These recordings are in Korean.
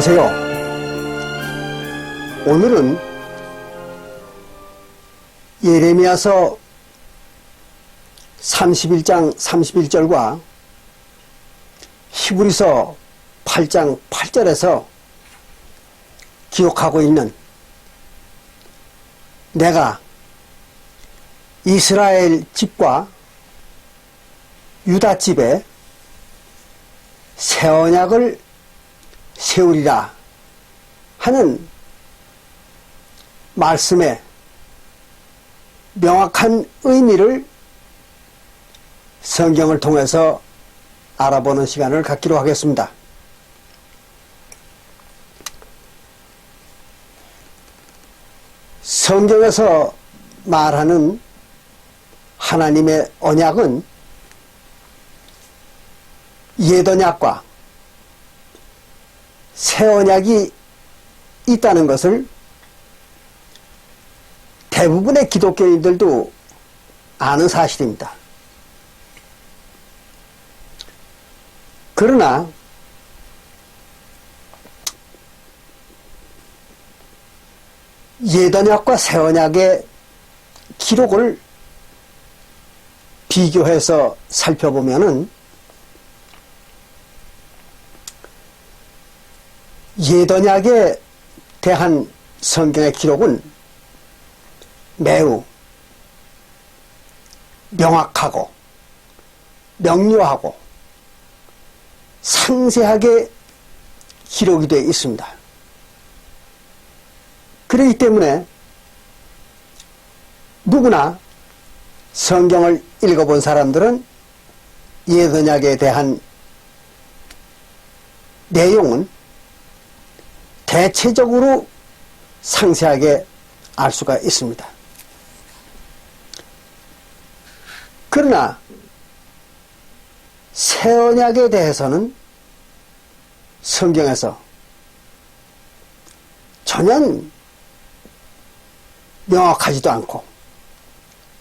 안녕하세요. 오늘은 예레미야서 31장 31절과 히브리서 8장 8절에서 기록하고 있는 내가 이스라엘 집과 유다 집에 새 언약을 세우리라 하는 말씀의 명확한 의미를 성경을 통해서 알아보는 시간을 갖기로 하겠습니다. 성경에서 말하는 하나님의 언약은 옛 언약과 새 언약이 있다는 것을 대부분의 기독교인들도 아는 사실입니다. 그러나 옛 언약과 새 언약의 기록을 비교해서 살펴보면은 옛 언약에 대한 성경의 기록은 매우 명확하고 명료하고 상세하게 기록이 되어 있습니다. 그렇기 때문에 누구나 성경을 읽어본 사람들은 옛 언약에 대한 내용은 대체적으로 상세하게 알 수가 있습니다. 그러나 새 언약에 대해서는 성경에서 전혀 명확하지도 않고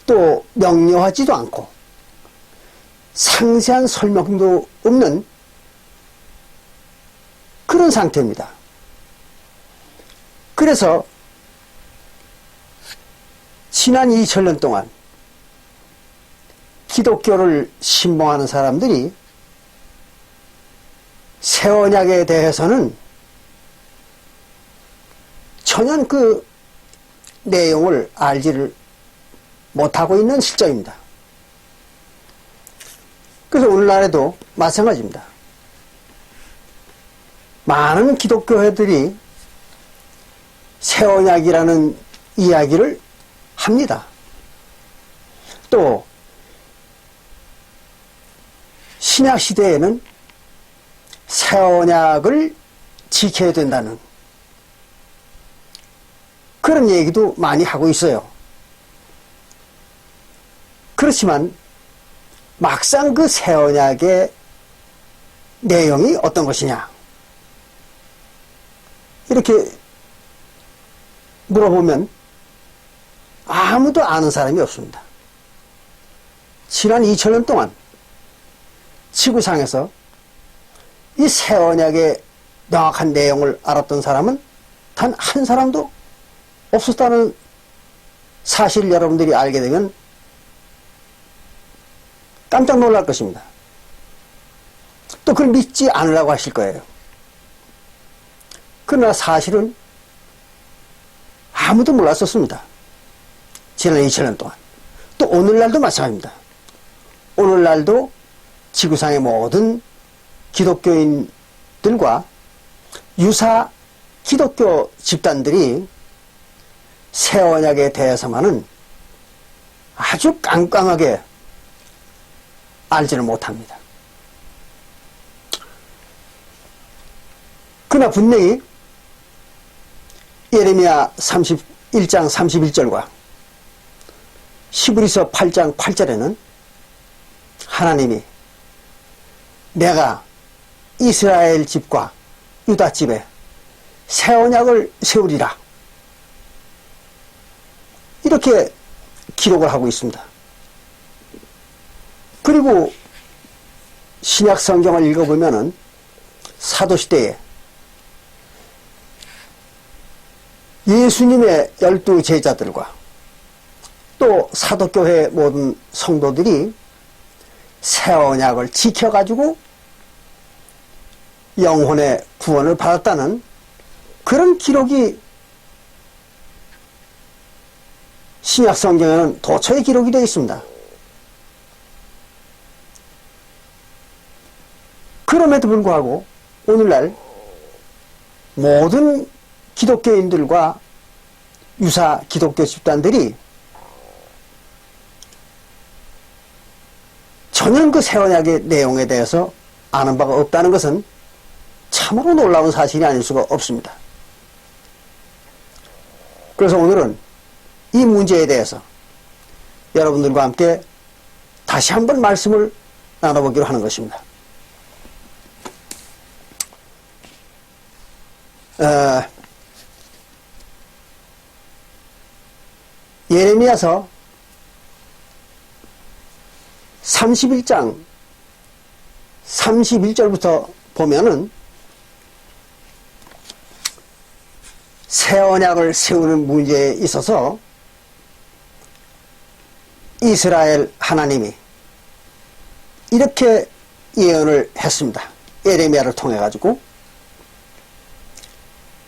또 명료하지도 않고 상세한 설명도 없는 그런 상태입니다. 그래서 지난 2000년 동안 기독교를 신봉하는 사람들이 새 언약에 대해서는 전혀 그 내용을 알지를 못하고 있는 실정입니다. 그래서 오늘날에도 마찬가지입니다. 많은 기독교회들이 새 언약이라는 이야기를 합니다. 또 신약 시대에는 새 언약을 지켜야 된다는 그런 얘기도 많이 하고 있어요. 그렇지만 막상 그 새 언약의 내용이 어떤 것이냐 이렇게 물어보면 아무도 아는 사람이 없습니다. 지난 2000년 동안 지구상에서 이 새 언약의 명확한 내용을 알았던 사람은 단 한 사람도 없었다는 사실을 여러분들이 알게 되면 깜짝 놀랄 것입니다. 또 그걸 믿지 않으려고 하실 거예요. 그러나 사실은 아무도 몰랐었습니다. 지난 2000년 동안. 또 오늘날도 마찬가지입니다. 오늘날도 지구상의 모든 기독교인들과 유사 기독교 집단들이 새 언약에 대해서만은 아주 깜깜하게 알지를 못합니다. 그러나 분명히 예레미야 31장 31절과 히브리서 8장 8절에는 하나님이 내가 이스라엘 집과 유다 집에 새 언약을 세우리라 이렇게 기록을 하고 있습니다. 그리고 신약 성경을 읽어보면은 사도시대에 예수님의 12 제자들과 또 사도교회 모든 성도들이 새 언약을 지켜가지고 영혼의 구원을 받았다는 그런 기록이 신약 성경에는 도처에 기록이 되어 있습니다. 그럼에도 불구하고 오늘날 모든 기독교인들과 유사 기독교 집단들이 전혀 그 새 언약의 내용에 대해서 아는 바가 없다는 것은 참으로 놀라운 사실이 아닐 수가 없습니다. 그래서 오늘은 이 문제에 대해서 여러분들과 함께 다시 한번 말씀을 나눠보기로 하는 것입니다. 예레미야서 31장 31절부터 보면은 새 언약을 세우는 문제에 있어서 이스라엘 하나님이 이렇게 예언을 했습니다. 예레미야를 통해 가지고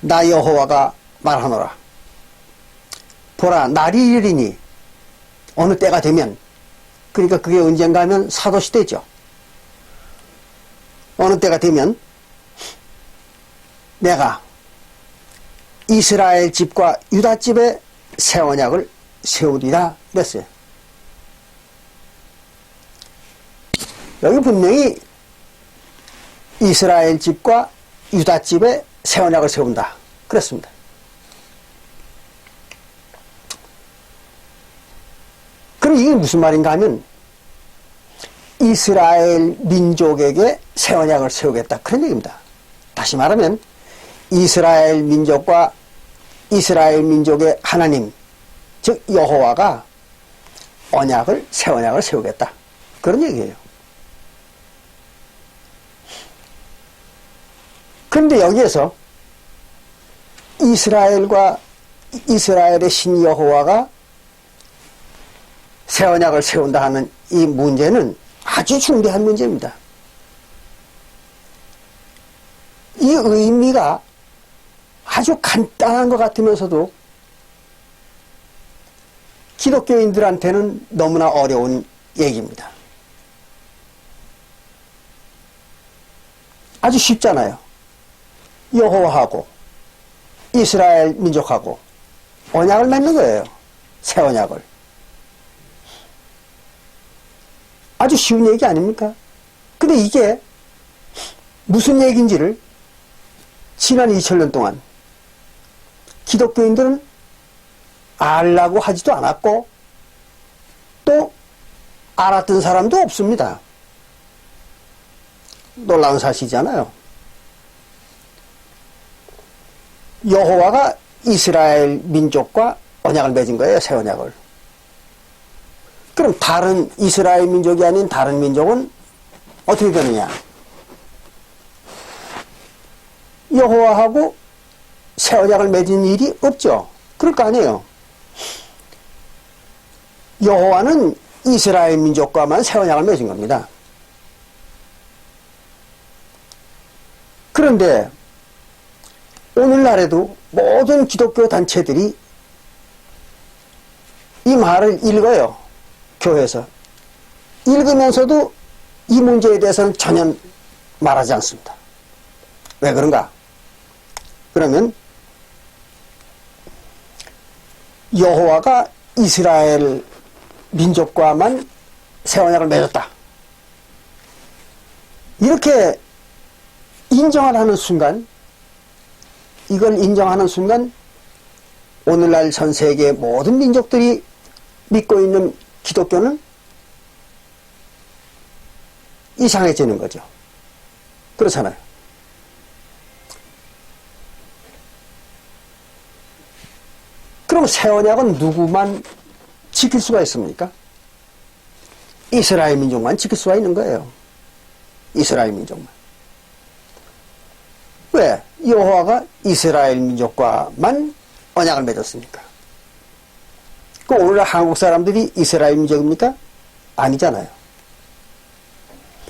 나 여호와가 말하노라. 보라, 날이 이르리니 어느 때가 되면, 그러니까 그게 언젠가 하면 사도시대죠. 어느 때가 되면 내가 이스라엘 집과 유다 집에 새 언약을 세우리라 그랬어요. 여기 분명히 이스라엘 집과 유다 집에 새 언약을 세운다 그랬습니다. 그럼 이게 무슨 말인가 하면 이스라엘 민족에게 새 언약을 세우겠다 그런 얘기입니다. 다시 말하면 이스라엘 민족과 이스라엘 민족의 하나님, 즉 여호와가 새 언약을 세우겠다 그런 얘기예요. 그런데 여기에서 이스라엘과 이스라엘의 신 여호와가 새 언약을 세운다 하는 이 문제는 아주 중대한 문제입니다. 이 의미가 아주 간단한 것 같으면서도 기독교인들한테는 너무나 어려운 얘기입니다. 아주 쉽잖아요. 여호와하고 이스라엘 민족하고 언약을 맺는 거예요. 새 언약을. 아주 쉬운 얘기 아닙니까? 근데 이게 무슨 얘기인지를 지난 2000년 동안 기독교인들은 알라고 하지도 않았고 또 알았던 사람도 없습니다. 놀라운 사실이잖아요. 여호와가 이스라엘 민족과 언약을 맺은 거예요. 새 언약을. 그럼 다른 이스라엘 민족이 아닌 다른 민족은 어떻게 되느냐? 여호와하고 새 언약을 맺은 일이 없죠. 그럴 거 아니에요. 여호와는 이스라엘 민족과만 새 언약을 맺은 겁니다. 그런데 오늘날에도 모든 기독교 단체들이 이 말을 읽어요. 교회에서. 읽으면서도 이 문제에 대해서는 전혀 말하지 않습니다. 왜 그런가? 그러면 여호와가 이스라엘 민족과만 새 언약을 맺었다. 이렇게 인정을 하는 순간, 이걸 인정하는 순간 오늘날 전 세계 모든 민족들이 믿고 있는 기독교는 이상해지는 거죠. 그렇잖아요. 그럼 새 언약은 누구만 지킬 수가 있습니까? 이스라엘 민족만 지킬 수가 있는 거예요. 이스라엘 민족만. 왜? 여호와가 이스라엘 민족과만 언약을 맺었습니까? 그 오늘날 한국 사람들이 이스라엘 민족입니까? 아니잖아요.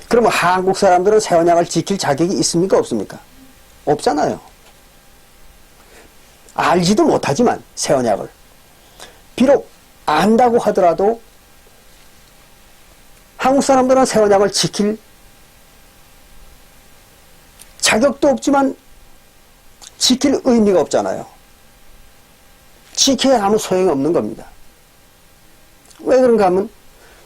그러면 한국 사람들은 새 언약을 지킬 자격이 있습니까? 없습니까? 없잖아요. 알지도 못하지만 새 언약을 비록 안다고 하더라도 한국 사람들은 새 언약을 지킬 자격도 없지만 지킬 의미가 없잖아요. 지켜야 아무 소용이 없는 겁니다. 왜 그런가 하면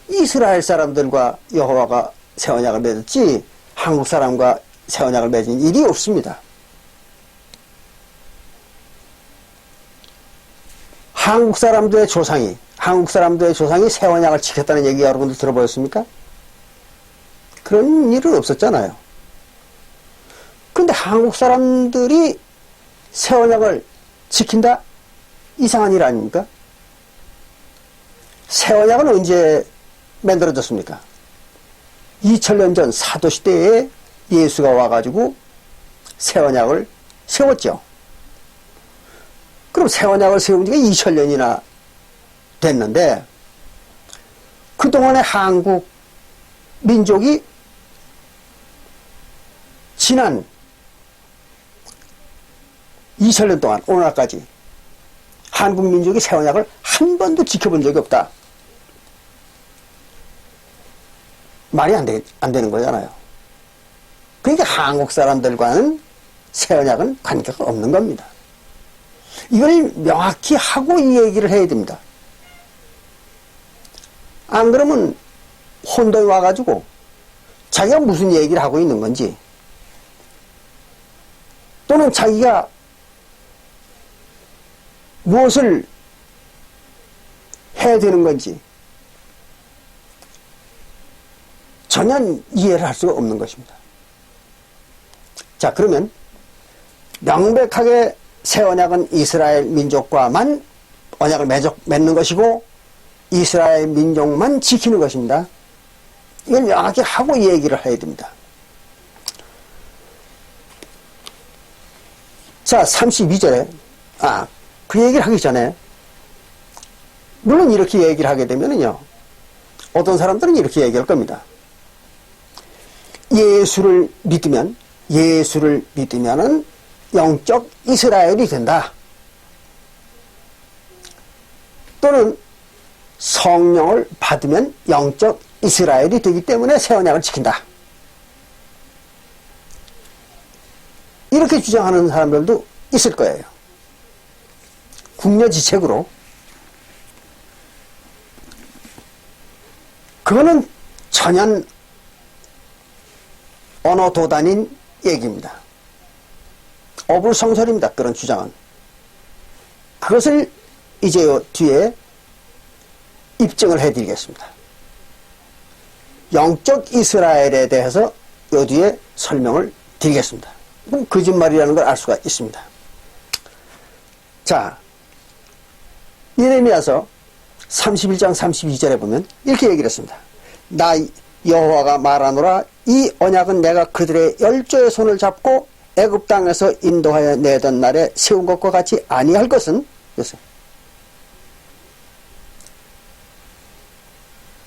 이스라엘 사람들과 여호와가 새 언약을 맺었지 한국 사람과 새 언약을 맺은 일이 없습니다. 한국 사람들의 조상이 새 언약을 지켰다는 얘기 여러분들 들어보셨습니까? 그런 일은 없었잖아요. 근데 한국 사람들이 새 언약을 지킨다? 이상한 일 아닙니까? 새 언약은 언제 만들어졌습니까? 2000년 전 사도시대에 예수가 와가지고 새 언약을 세웠죠. 그럼 새 언약을 세운 지가 2000년이나 됐는데 그동안의 한국 민족이 지난 2000년 동안 오늘날까지 한국 민족이 새 언약을 한 번도 지켜본 적이 없다. 말이 안 되는 거잖아요. 그러니까 한국 사람들과는 새 언약은 관계가 없는 겁니다. 이걸 명확히 하고 이 얘기를 해야 됩니다. 안 그러면 혼돈이 와가지고 자기가 무슨 얘기를 하고 있는 건지 또는 자기가 무엇을 해야 되는 건지 전혀 이해를 할 수가 없는 것입니다. 자, 그러면 명백하게 새 언약은 이스라엘 민족과만 언약을 맺는 것이고 이스라엘 민족만 지키는 것입니다. 이걸 명확히 하고 이 얘기를 해야 됩니다. 자, 32절에 그 얘기를 하기 전에 물론 이렇게 얘기를 하게 되면은요 어떤 사람들은 이렇게 얘기할 겁니다. 예수를 믿으면은 영적 이스라엘이 된다. 또는 성령을 받으면 영적 이스라엘이 되기 때문에 새 언약을 지킨다. 이렇게 주장하는 사람들도 있을 거예요. 궁여지책으로. 그거는 전혀 언어도단인 얘기입니다. 어불성설입니다. 그런 주장은. 그것을 이제 뒤에 입증을 해드리겠습니다. 영적 이스라엘에 대해서 요 뒤에 설명을 드리겠습니다. 그럼 거짓말이라는 걸 알 수가 있습니다. 자, 예레미야서 31장 32절에 보면 이렇게 얘기를 했습니다. 나 여호와가 말하노라 이 언약은 내가 그들의 열조의 손을 잡고 애굽 땅에서 인도하여 내던 날에 세운 것과 같이 아니할 것은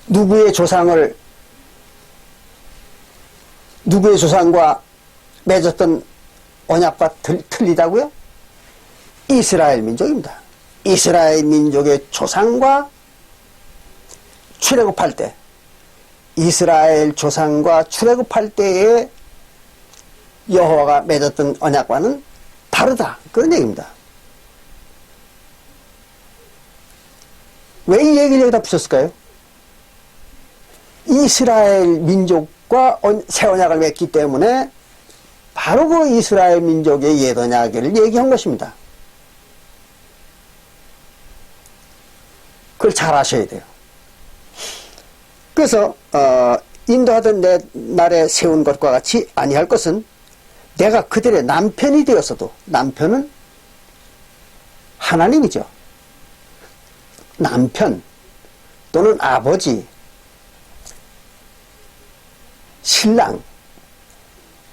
누구의 조상과 맺었던 언약과 틀리다고요? 이스라엘 민족입니다. 이스라엘 민족의 조상과 출애굽할 때 이스라엘 조상과 출애굽할 때에 여호와가 맺었던 언약과는 다르다. 그런 얘기입니다. 왜 이 얘기를 여기다 붙였을까요? 이스라엘 민족과 새 언약을 맺기 때문에 바로 그 이스라엘 민족의 옛 언약을 얘기한 것입니다. 그걸 잘 아셔야 돼요. 그래서 인도하던 내 날에 세운 것과 같이 아니할 것은 내가 그들의 남편이 되었어도 남편은 하나님이죠. 남편 또는 아버지, 신랑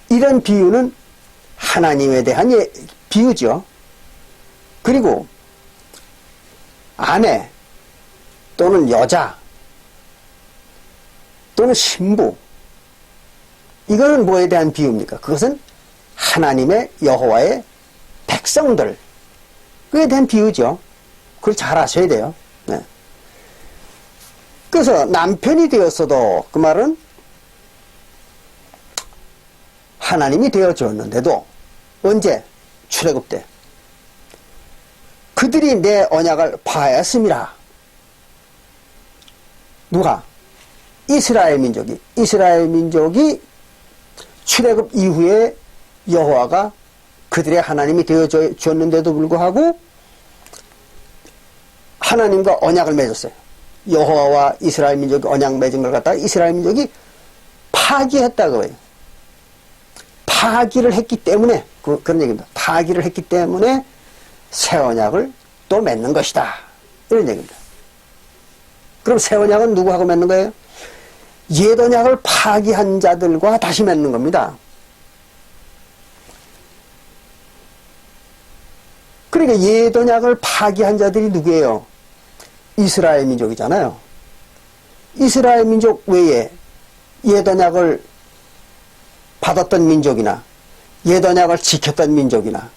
이런 비유는 하나님에 대한 비유죠. 그리고 아내 또는 여자 또는 신부, 이거는 뭐에 대한 비유입니까? 그것은 하나님의 여호와의 백성들, 그에 대한 비유죠. 그걸 잘 아셔야 돼요. 네. 그래서 남편이 되었어도 그 말은 하나님이 되어 주었는데도 언제? 출애굽 때 그들이 내 언약을 파하였음이라. 누가? 이스라엘 민족이 출애굽 이후에 여호와가 그들의 하나님이 되어 주었는데도 불구하고 하나님과 언약을 맺었어요. 여호와와 이스라엘 민족이 언약 맺은 걸 갖다가 이스라엘 민족이 파기했다 그거예요. 파기를 했기 때문에 그런 얘기입니다. 파기를 했기 때문에 새 언약을 또 맺는 것이다, 이런 얘기입니다. 그럼 새 언약은 누구하고 맺는 거예요? 옛 언약을 파기한 자들과 다시 맺는 겁니다. 그러니까 옛 언약을 파기한 자들이 누구예요? 이스라엘 민족이잖아요. 이스라엘 민족 외에 옛 언약을 받았던 민족이나 옛 언약을 지켰던 민족이나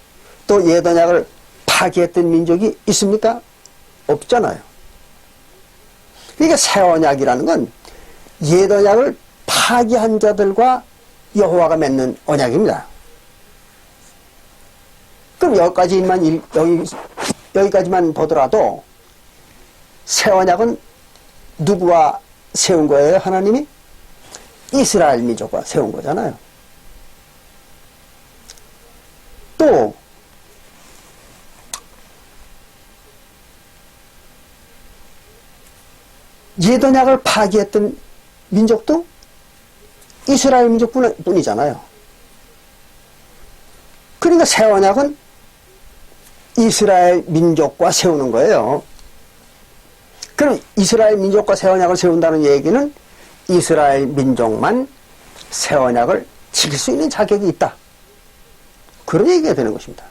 또 옛 언약을 파기했던 민족이 있습니까? 없잖아요. 그러니까 새 언약이라는 건 옛 언약을 파기한 자들과 여호와가 맺는 언약입니다. 그럼 여기까지만 보더라도 새 언약은 누구와 세운 거예요? 하나님이? 이스라엘 민족과 세운 거잖아요. 또 옛 언약을 파기했던 민족도 이스라엘 민족뿐이잖아요. 그러니까 새 언약은 이스라엘 민족과 세우는 거예요. 그럼 이스라엘 민족과 새 언약을 세운다는 얘기는 이스라엘 민족만 새 언약을 지킬 수 있는 자격이 있다, 그런 얘기가 되는 것입니다.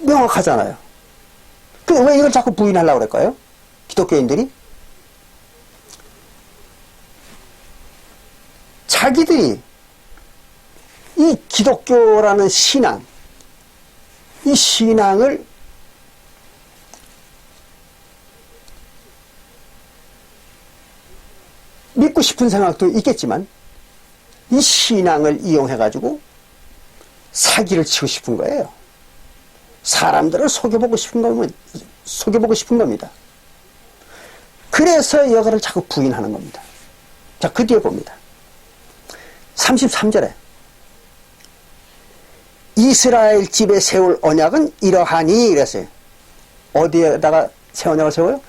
명확하잖아요. 근데 왜 이걸 자꾸 부인하려고 그럴까요? 기독교인들이? 자기들이 이 기독교라는 신앙, 이 신앙을 믿고 싶은 생각도 있겠지만 이 신앙을 이용해가지고 사기를 치고 싶은 거예요. 사람들을 속여보고 싶은 겁니다. 그래서 여가를 자꾸 부인하는 겁니다. 자, 그 뒤에 봅니다. 33절에 이스라엘 집에 세울 언약은 이러하니 이랬어요. 어디에다가 새 언약을 세워요?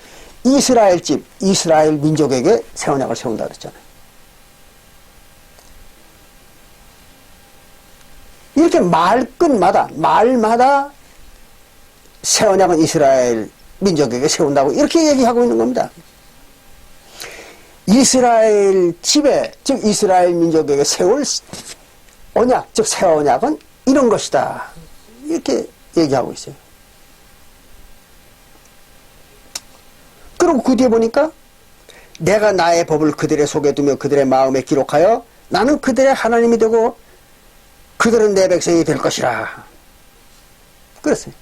이스라엘 집, 이스라엘 민족에게 새 언약을 세운다 그랬잖아요. 이렇게 말마다 새 언약은 이스라엘 민족에게 세운다고 이렇게 얘기하고 있는 겁니다. 이스라엘 집에, 즉 이스라엘 민족에게 세울 언약, 즉 새 언약은 이런 것이다, 이렇게 얘기하고 있어요. 그리고 그 뒤에 보니까 내가 나의 법을 그들의 속에 두며 그들의 마음에 기록하여 나는 그들의 하나님이 되고 그들은 내 백성이 될 것이라 그랬어요.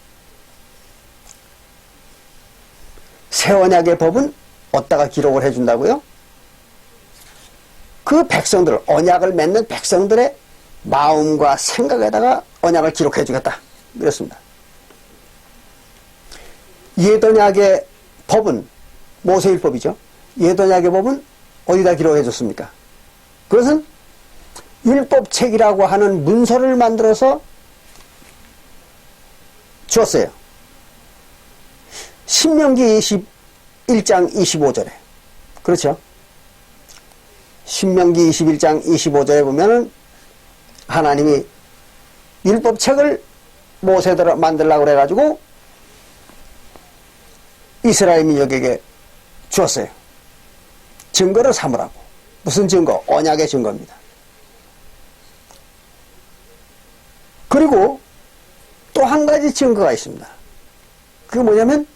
새 언약의 법은 어디다가 기록을 해준다고요? 그 백성들, 언약을 맺는 백성들의 마음과 생각에다가 언약을 기록해 주겠다 그랬습니다. 옛 언약의 법은 모세율법이죠. 옛 언약의 법은 어디다 기록해 줬습니까? 그것은 율법책이라고 하는 문서를 만들어서 주었어요. 신명기 21장 25절에. 그렇죠? 신명기 21장 25절에 보면은 하나님이 율법책을 모세대로 만들라고 그래가지고 이스라엘 민족에게 주었어요. 증거를 삼으라고. 무슨 증거? 언약의 증거입니다. 그리고 또 한 가지 증거가 있습니다. 그게 뭐냐면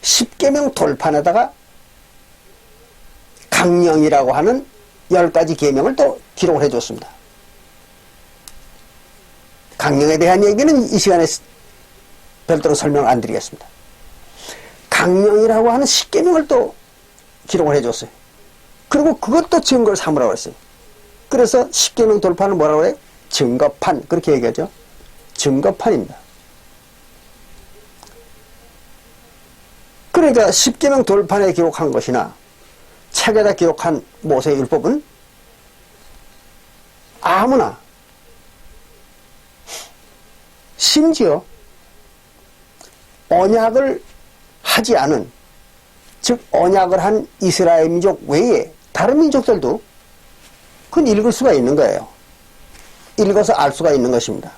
십계명 돌판에다가 강령이라고 하는 10가지 계명을 또 기록을 해줬습니다. 강령에 대한 얘기는 이 시간에 별도로 설명 안 드리겠습니다. 강령이라고 하는 십계명을 또 기록을 해줬어요. 그리고 그것도 증거를 삼으라고 했어요. 그래서 십계명 돌판을 뭐라고 해요? 증거판, 그렇게 얘기하죠. 증거판입니다. 그러니까 십계명 돌판에 기록한 것이나 책에다 기록한 모세의 율법은 아무나, 심지어 언약을 하지 않은, 즉 언약을 한 이스라엘 민족 외에 다른 민족들도 그건 읽을 수가 있는 거예요. 읽어서 알 수가 있는 것입니다.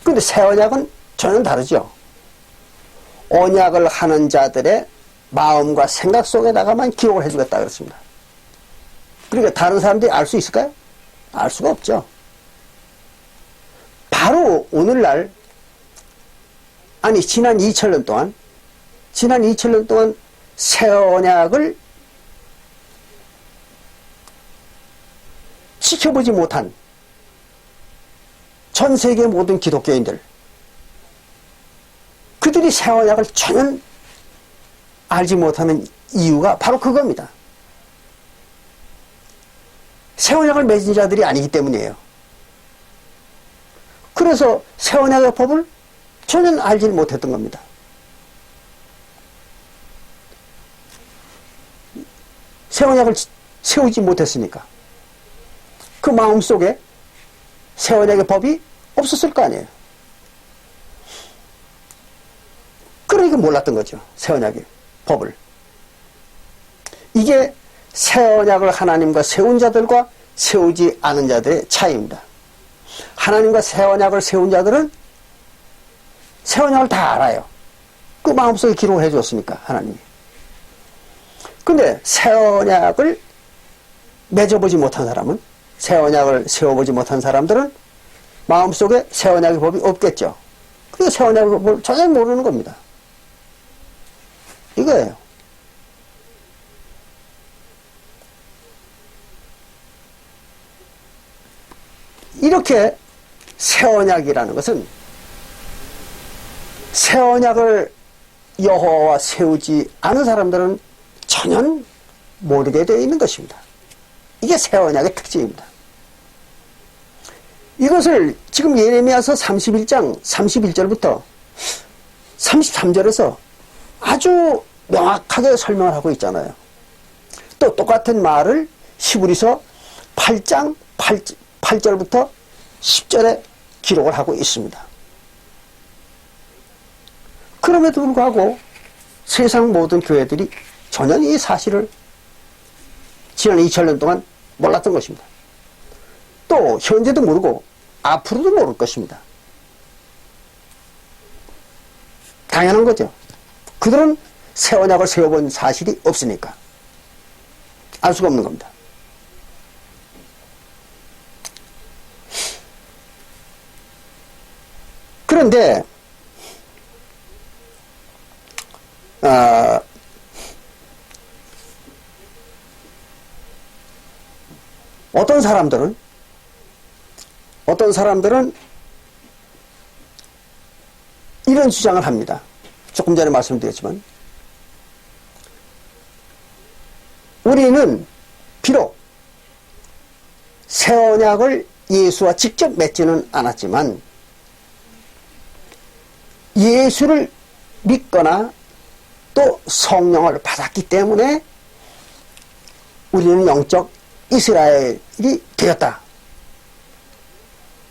그런데 새 언약은 전혀 다르죠. 언약을 하는 자들의 마음과 생각 속에다가만 기록을 해주겠다 그랬습니다. 그러니까 다른 사람들이 알 수 있을까요? 알 수가 없죠. 바로 오늘날, 아니 지난 2000년 동안 새 언약을 지켜보지 못한 전 세계 모든 기독교인들, 그들이 새 언약을 전혀 알지 못하는 이유가 바로 그겁니다. 새 언약을 맺은 자들이 아니기 때문이에요. 그래서 새 언약의 법을 전혀 알지 못했던 겁니다. 새 언약을 세우지 못했으니까 그 마음속에 새 언약의 법이 없었을 거 아니에요. 그러니까 몰랐던 거죠. 새 언약의 법을. 이게 새 언약을 하나님과 세운 자들과 세우지 않은 자들의 차이입니다. 하나님과 새 언약을 세운 자들은 새 언약을 다 알아요. 그 마음속에 기록을 해줬으니까 하나님이. 근데 새 언약을 맺어보지 못한 사람은, 새 언약을 세워보지 못한 사람들은 마음속에 새 언약의 법이 없겠죠. 그리고 새 언약의 법을 전혀 모르는 겁니다. 이거예요. 이렇게 새 언약이라는 것은 새 언약을 여호와와 세우지 않은 사람들은 전혀 모르게 되어 있는 것입니다. 이게 새 언약의 특징입니다. 이것을 지금 예레미야서 31장 31절부터 33절에서 아주 명확하게 설명을 하고 있잖아요. 또 똑같은 말을 히브리서 8장 8절부터 10절에 기록을 하고 있습니다. 그럼에도 불구하고 세상 모든 교회들이 전혀 이 사실을 지난 2000년 동안 몰랐던 것입니다. 또 현재도 모르고 앞으로도 모를 것입니다. 당연한 거죠. 그들은 새 언약을 세워본 사실이 없으니까 알 수가 없는 겁니다. 그런데 어떤 사람들은 이런 주장을 합니다. 조금 전에 말씀드렸지만 우리는 비록 새 언약을 예수와 직접 맺지는 않았지만 예수를 믿거나 또 성령을 받았기 때문에 우리는 영적 이스라엘이 되었다.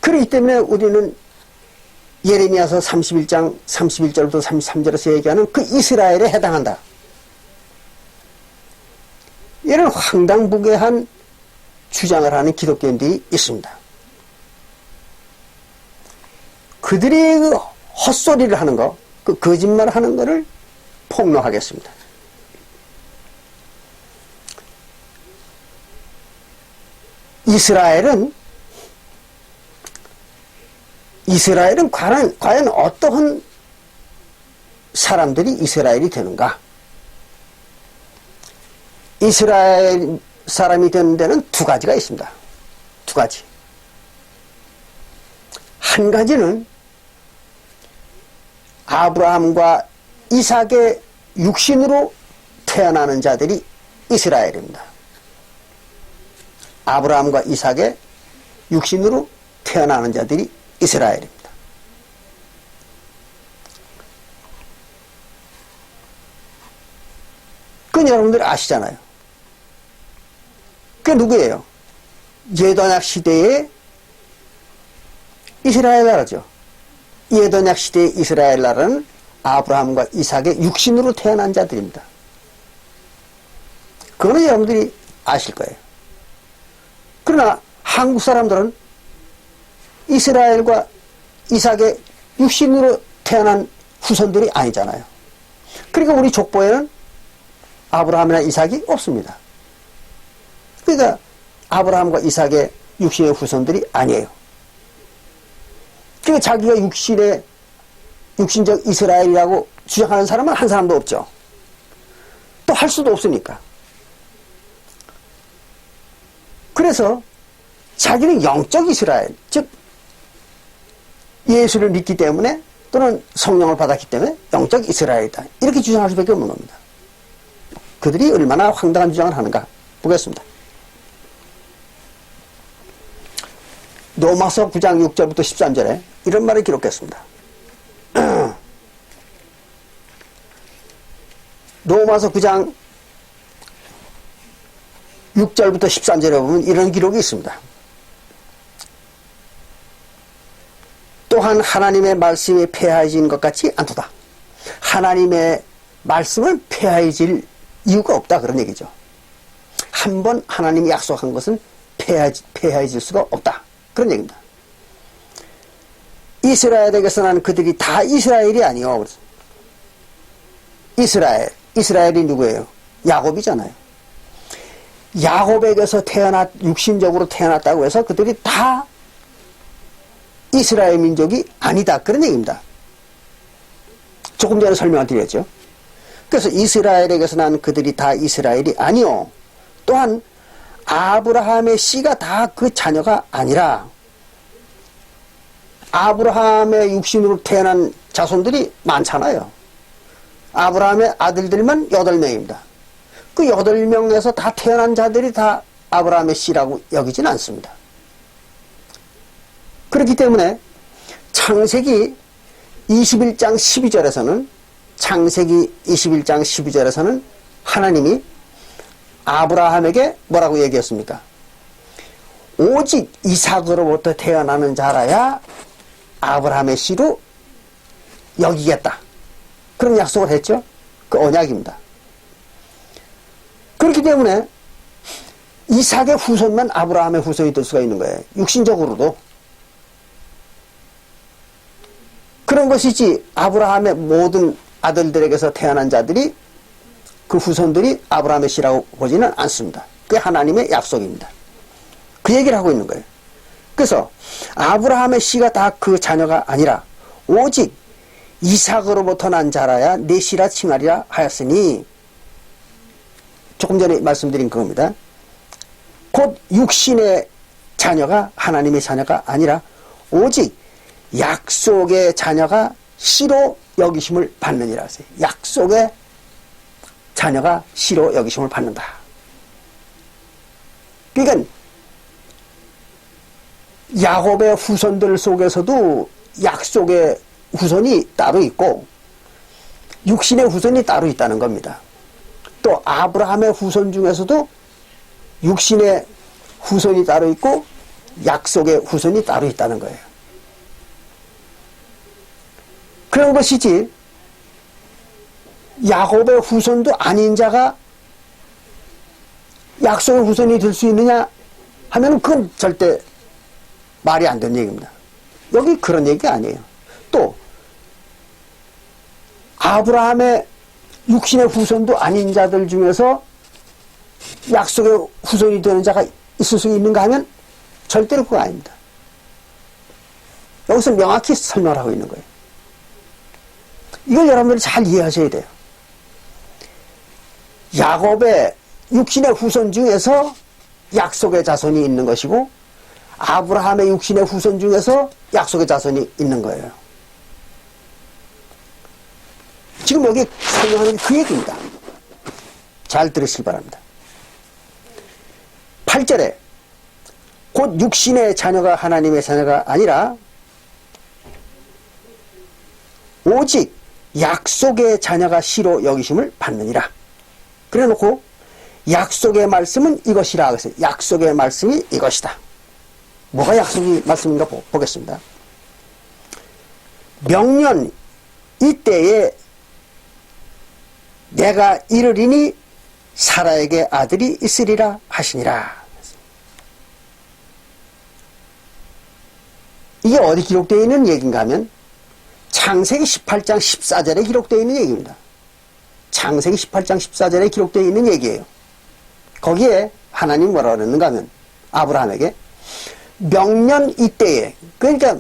그렇기 때문에 우리는 예레미야서 31장 31절부터 33절에서 얘기하는 그 이스라엘에 해당한다. 이런 황당무계한 주장을 하는 기독교인들이 있습니다. 그들이 그 헛소리를 하는 거, 그 거짓말을 하는 거를 폭로하겠습니다. 이스라엘은 이스라엘은 과연 어떠한 사람들이 이스라엘이 되는가? 이스라엘 사람이 되는 데는 두 가지가 있습니다. 두 가지. 한 가지는 아브라함과 이삭의 육신으로 태어나는 자들이 이스라엘입니다. 아브라함과 이삭의 육신으로 태어나는 자들이 이스라엘입니다. 그건 여러분들 아시잖아요. 그게 누구예요? 예언약 시대의 이스라엘 나라죠. 예언약 시대의 이스라엘 나라는 아브라함과 이삭의 육신으로 태어난 자들입니다. 그거는 여러분들이 아실 거예요. 그러나 한국 사람들은 이스라엘과 이삭의 육신으로 태어난 후손들이 아니잖아요. 그러니까 우리 족보에는 아브라함이나 이삭이 없습니다. 그러니까 아브라함과 이삭의 육신의 후손들이 아니에요. 그러니까 자기가 육신적 이스라엘이라고 주장하는 사람은 한 사람도 없죠. 또 할 수도 없으니까. 그래서 자기는 영적 이스라엘, 즉 예수를 믿기 때문에 또는 성령을 받았기 때문에 영적 이스라엘이다. 이렇게 주장할 수밖에 없는 겁니다. 그들이 얼마나 황당한 주장을 하는가 보겠습니다. 로마서 9장 6절부터 13절에 이런 말을 기록했습니다. 로마서 9장 6절부터 13절에 보면 이런 기록이 있습니다. 또한 하나님의 말씀이 폐하여진 것 같지 않도다. 하나님의 말씀을 폐하여질 이유가 없다, 그런 얘기죠. 한번 하나님이 약속한 것은 폐하여질 수가 없다, 그런 얘기입니다. 이스라엘에게서 난 그들이 다 이스라엘이 아니요. 이스라엘이 누구예요? 야곱이잖아요. 야곱에게서 육신적으로 태어났다고 해서 그들이 다 이스라엘 민족이 아니다, 그런 얘기입니다. 조금 전에 설명을 드렸죠. 그래서 이스라엘에게서 난 그들이 다 이스라엘이 아니요. 또한 아브라함의 씨가 다 그 자녀가 아니라 아브라함의 육신으로 태어난 자손들이 많잖아요. 아브라함의 아들들만 8명입니다. 그 8명에서 다 태어난 자들이 다 아브라함의 씨라고 여기진 않습니다. 그렇기 때문에 창세기 21장 12절에서는 하나님이 아브라함에게 뭐라고 얘기했습니까? 오직 이삭으로부터 태어나는 자라야 아브라함의 씨로 여기겠다. 그런 약속을 했죠. 그 언약입니다. 그렇기 때문에 이삭의 후손만 아브라함의 후손이 될 수가 있는 거예요. 육신적으로도. 그런 것이지 아브라함의 모든 아들들에게서 태어난 자들이 그 후손들이 아브라함의 씨라고 보지는 않습니다. 그게 하나님의 약속입니다. 그 얘기를 하고 있는 거예요. 그래서 아브라함의 씨가 다 그 자녀가 아니라 오직 이삭으로부터 난 자라야 내 씨라 칭하리라 하였으니, 조금 전에 말씀드린 그겁니다. 곧 육신의 자녀가 하나님의 자녀가 아니라 오직 약속의 자녀가 씨로 여기심을 받느니라 하세요. 약속의 자녀가 씨로 여기심을 받는다. 그러니까 야곱의 후손들 속에서도 약속의 후손이 따로 있고 육신의 후손이 따로 있다는 겁니다. 또 아브라함의 후손 중에서도 육신의 후손이 따로 있고 약속의 후손이 따로 있다는 거예요. 그런 것이지 야곱의 후손도 아닌 자가 약속의 후손이 될 수 있느냐 하면 그건 절대 말이 안 되는 얘기입니다. 여기 그런 얘기 아니에요. 또 아브라함의 육신의 후손도 아닌 자들 중에서 약속의 후손이 되는 자가 있을 수 있는가 하면 절대로 그거 아닙니다. 여기서 명확히 설명을 하고 있는 거예요. 이걸 여러분들이 잘 이해하셔야 돼요. 야곱의 육신의 후손 중에서 약속의 자손이 있는 것이고 아브라함의 육신의 후손 중에서 약속의 자손이 있는 거예요. 지금 여기 설명하는 그 얘기입니다. 잘 들으시기 바랍니다. 8절에 곧 육신의 자녀가 하나님의 자녀가 아니라 오직 약속의 자녀가 시로 여기심을 받느니라. 그래 놓고 약속의 말씀은 이것이라 그랬어요. 약속의 말씀이 이것이다. 뭐가 약속의 말씀인가 보겠습니다. 명년 이때에 내가 이르리니 사라에게 아들이 있으리라 하시니라. 이게 어디 기록되어 있는 얘기인가 하면 창세기 18장 14절에 기록되어 있는 얘기입니다. 창세기 18장 14절에 기록되어 있는 얘기예요. 거기에 하나님 뭐라고 그랬는가 하면 아브라함에게 명년 이때에, 그러니까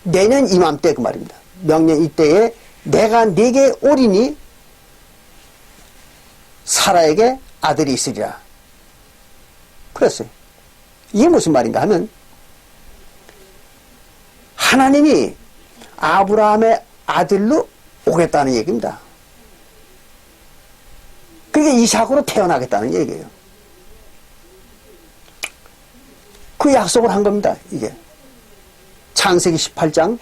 내년 이맘때 그 말입니다. 명년 이때에 내가 네게 오리니 사라에게 아들이 있으리라. 그랬어요. 이게 무슨 말인가 하면 하나님이 아브라함의 아들로 오겠다는 얘기입니다. 그게 이삭으로 태어나겠다는 얘기예요. 그 약속을 한 겁니다. 이게 창세기 18장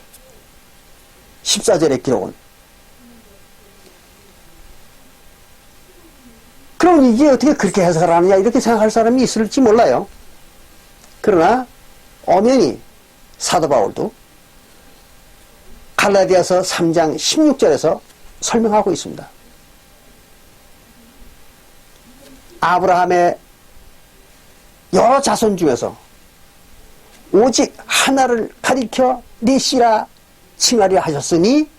14절의 기록은. 그럼 이게 어떻게 그렇게 해석을 하느냐 이렇게 생각할 사람이 있을지 몰라요. 그러나 엄연히 사도 바울도 갈라디아서 3장 16절에서 설명하고 있습니다. 아브라함의 여러 자손 중에서 오직 하나를 가리켜 네 씨라 칭하려 하셨으니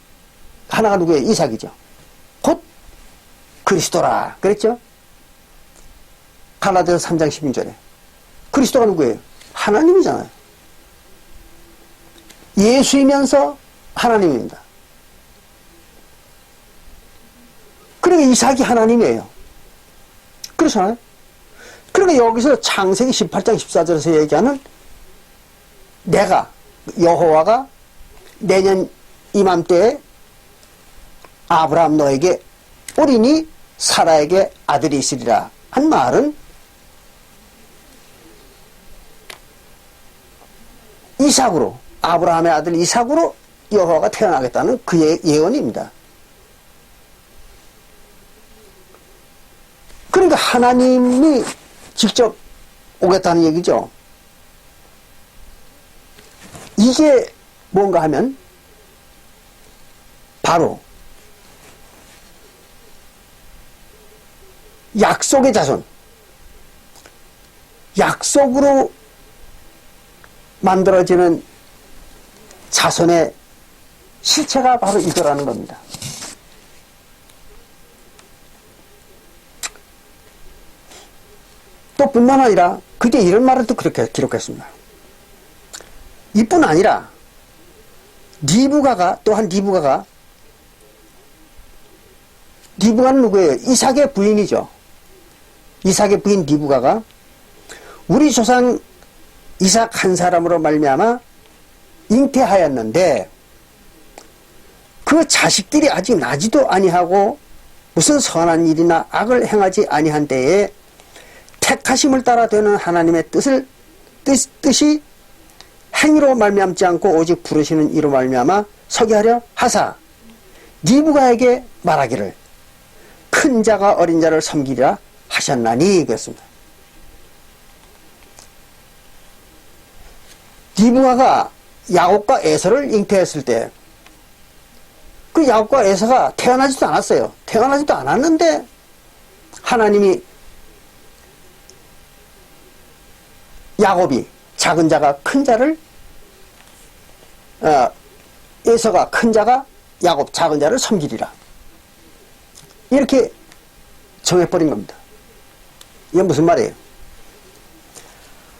하나가 누구예요? 이삭이죠. 곧 그리스도라 그랬죠. 갈라디아서 3장 16절에 그리스도가 누구예요? 하나님이잖아요. 예수이면서 하나님입니다. 그러니까 이삭이 하나님이에요. 그렇잖아요. 그러니까 여기서 창세기 18장 14절에서 얘기하는 내가 여호와가 내년 이맘때에 아브라함 너에게 오리니 사라에게 아들이 있으리라 한 말은 이삭으로, 아브라함의 아들 이삭으로 여호와가 태어나겠다는 그의 예언입니다. 그러니까 하나님이 직접 오겠다는 얘기죠. 이게 뭔가 하면 바로 약속의 자손, 약속으로 만들어지는 자손의 실체가 바로 이거라는 겁니다. 또 뿐만 아니라 그게 이런 말을 또 그렇게 기록했습니다. 이뿐 아니라 리브가가 또한 리브가는 누구예요? 이삭의 부인이죠. 이삭의 부인 리브가가 우리 조상 이삭 한 사람으로 말미암아 잉태하였는데 그 자식들이 아직 나지도 아니하고 무슨 선한 일이나 악을 행하지 아니한 때에 택하심을 따라 되는 하나님의 뜻이 행위로 말미암지 않고 오직 부르시는 이로 말미암아 서게 하려 하사 리브가에게 말하기를 큰 자가 어린 자를 섬기리라 하셨나니 그랬습니다. 리브가가 야곱과 에서를 잉태했을 때 그 야곱과 에서가 태어나지도 않았어요. 태어나지도 않았는데 하나님이 야곱이 작은 자가 큰 자를 에서가 큰 자가 야곱 작은 자를 섬기리라 이렇게 정해버린 겁니다. 이게 무슨 말이에요?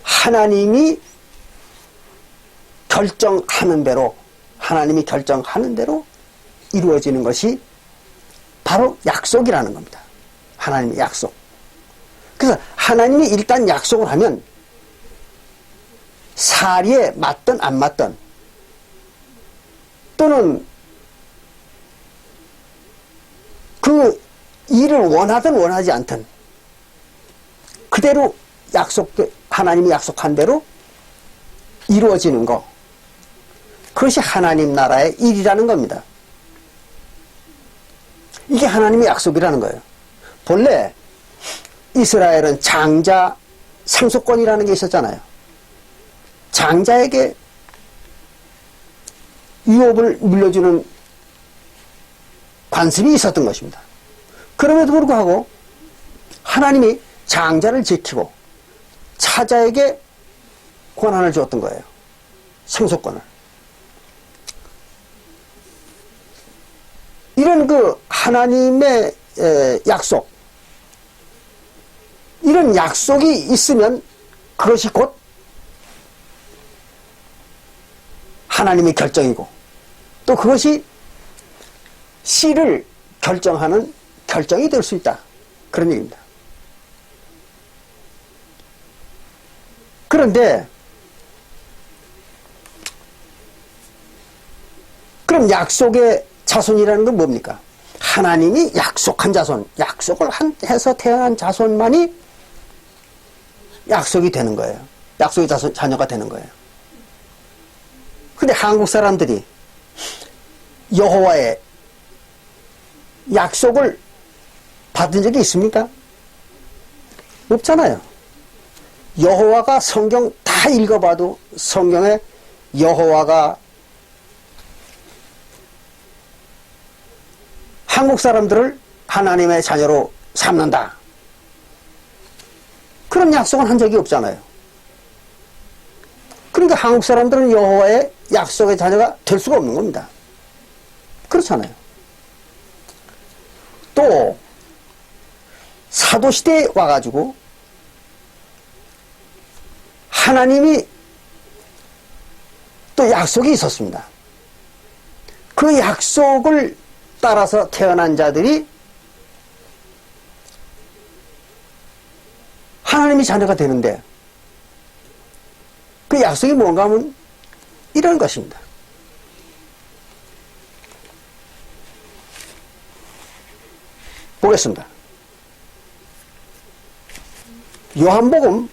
하나님이 결정하는 대로, 하나님이 결정하는 대로 이루어지는 것이 바로 약속이라는 겁니다. 하나님의 약속. 그래서 하나님이 일단 약속을 하면 사리에 맞든 안 맞든, 또는 그 일을 원하든 원하지 않든 그대로 하나님이 약속한 대로 이루어지는 것, 그것이 하나님 나라의 일이라는 겁니다. 이게 하나님의 약속이라는 거예요. 본래 이스라엘은 장자 상속권이라는 게 있었잖아요. 장자에게 유업을 물려주는 관습이 있었던 것입니다. 그럼에도 불구하고 하나님이 장자를 지키고 차자에게 권한을 주었던 거예요. 상속권을. 이런 그 하나님의 약속, 이런 약속이 있으면 그것이 곧 하나님의 결정이고, 또 그것이 씨를 결정하는 결정이 될 수 있다, 그런 얘기입니다. 그런데 그럼 약속의 자손이라는 건 뭡니까? 하나님이 약속한 자손, 약속을 해서 태어난 자손만이 약속이 되는 거예요. 약속의 자녀가 되는 거예요. 근데 한국 사람들이 여호와의 약속을 받은 적이 있습니까? 없잖아요. 여호와가 성경 다 읽어봐도 성경에 여호와가 한국 사람들을 하나님의 자녀로 삼는다, 그런 약속은 한 적이 없잖아요. 그러니까 한국 사람들은 여호와의 약속의 자녀가 될 수가 없는 겁니다. 그렇잖아요. 또 사도시대에 와가지고 하나님이 또 약속이 있었습니다. 그 약속을 따라서 태어난 자들이 하나님의 자녀가 되는데, 그 약속이 뭔가 하면 이런 것입니다. 보겠습니다. 요한복음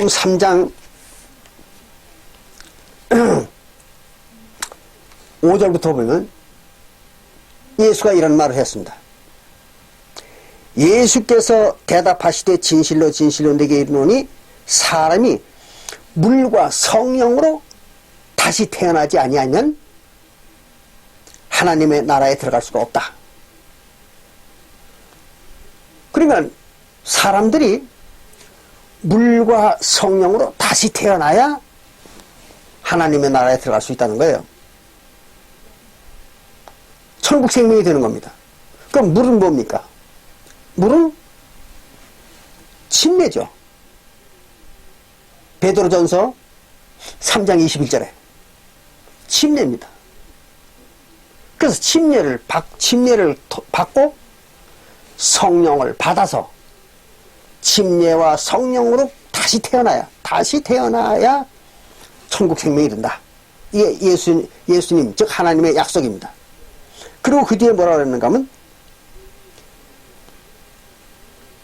3장 5절부터 보면 예수가 이런 말을 했습니다. 예수께서 대답하시되 진실로 진실로 네게 이르노니 사람이 물과 성령으로 다시 태어나지 아니하면 하나님의 나라에 들어갈 수가 없다. 그러면 사람들이 물과 성령으로 다시 태어나야 하나님의 나라에 들어갈 수 있다는 거예요. 천국 생명이 되는 겁니다. 그럼 물은 뭡니까? 물은 침례죠. 베드로전서 3장 21절에 침례입니다. 그래서 침례를 받고 성령을 받아서 침례와 성령으로 다시 태어나야 천국 생명이 된다. 이게 예수님, 즉 하나님의 약속입니다. 그리고 그 뒤에 뭐라고 그랬는가 하면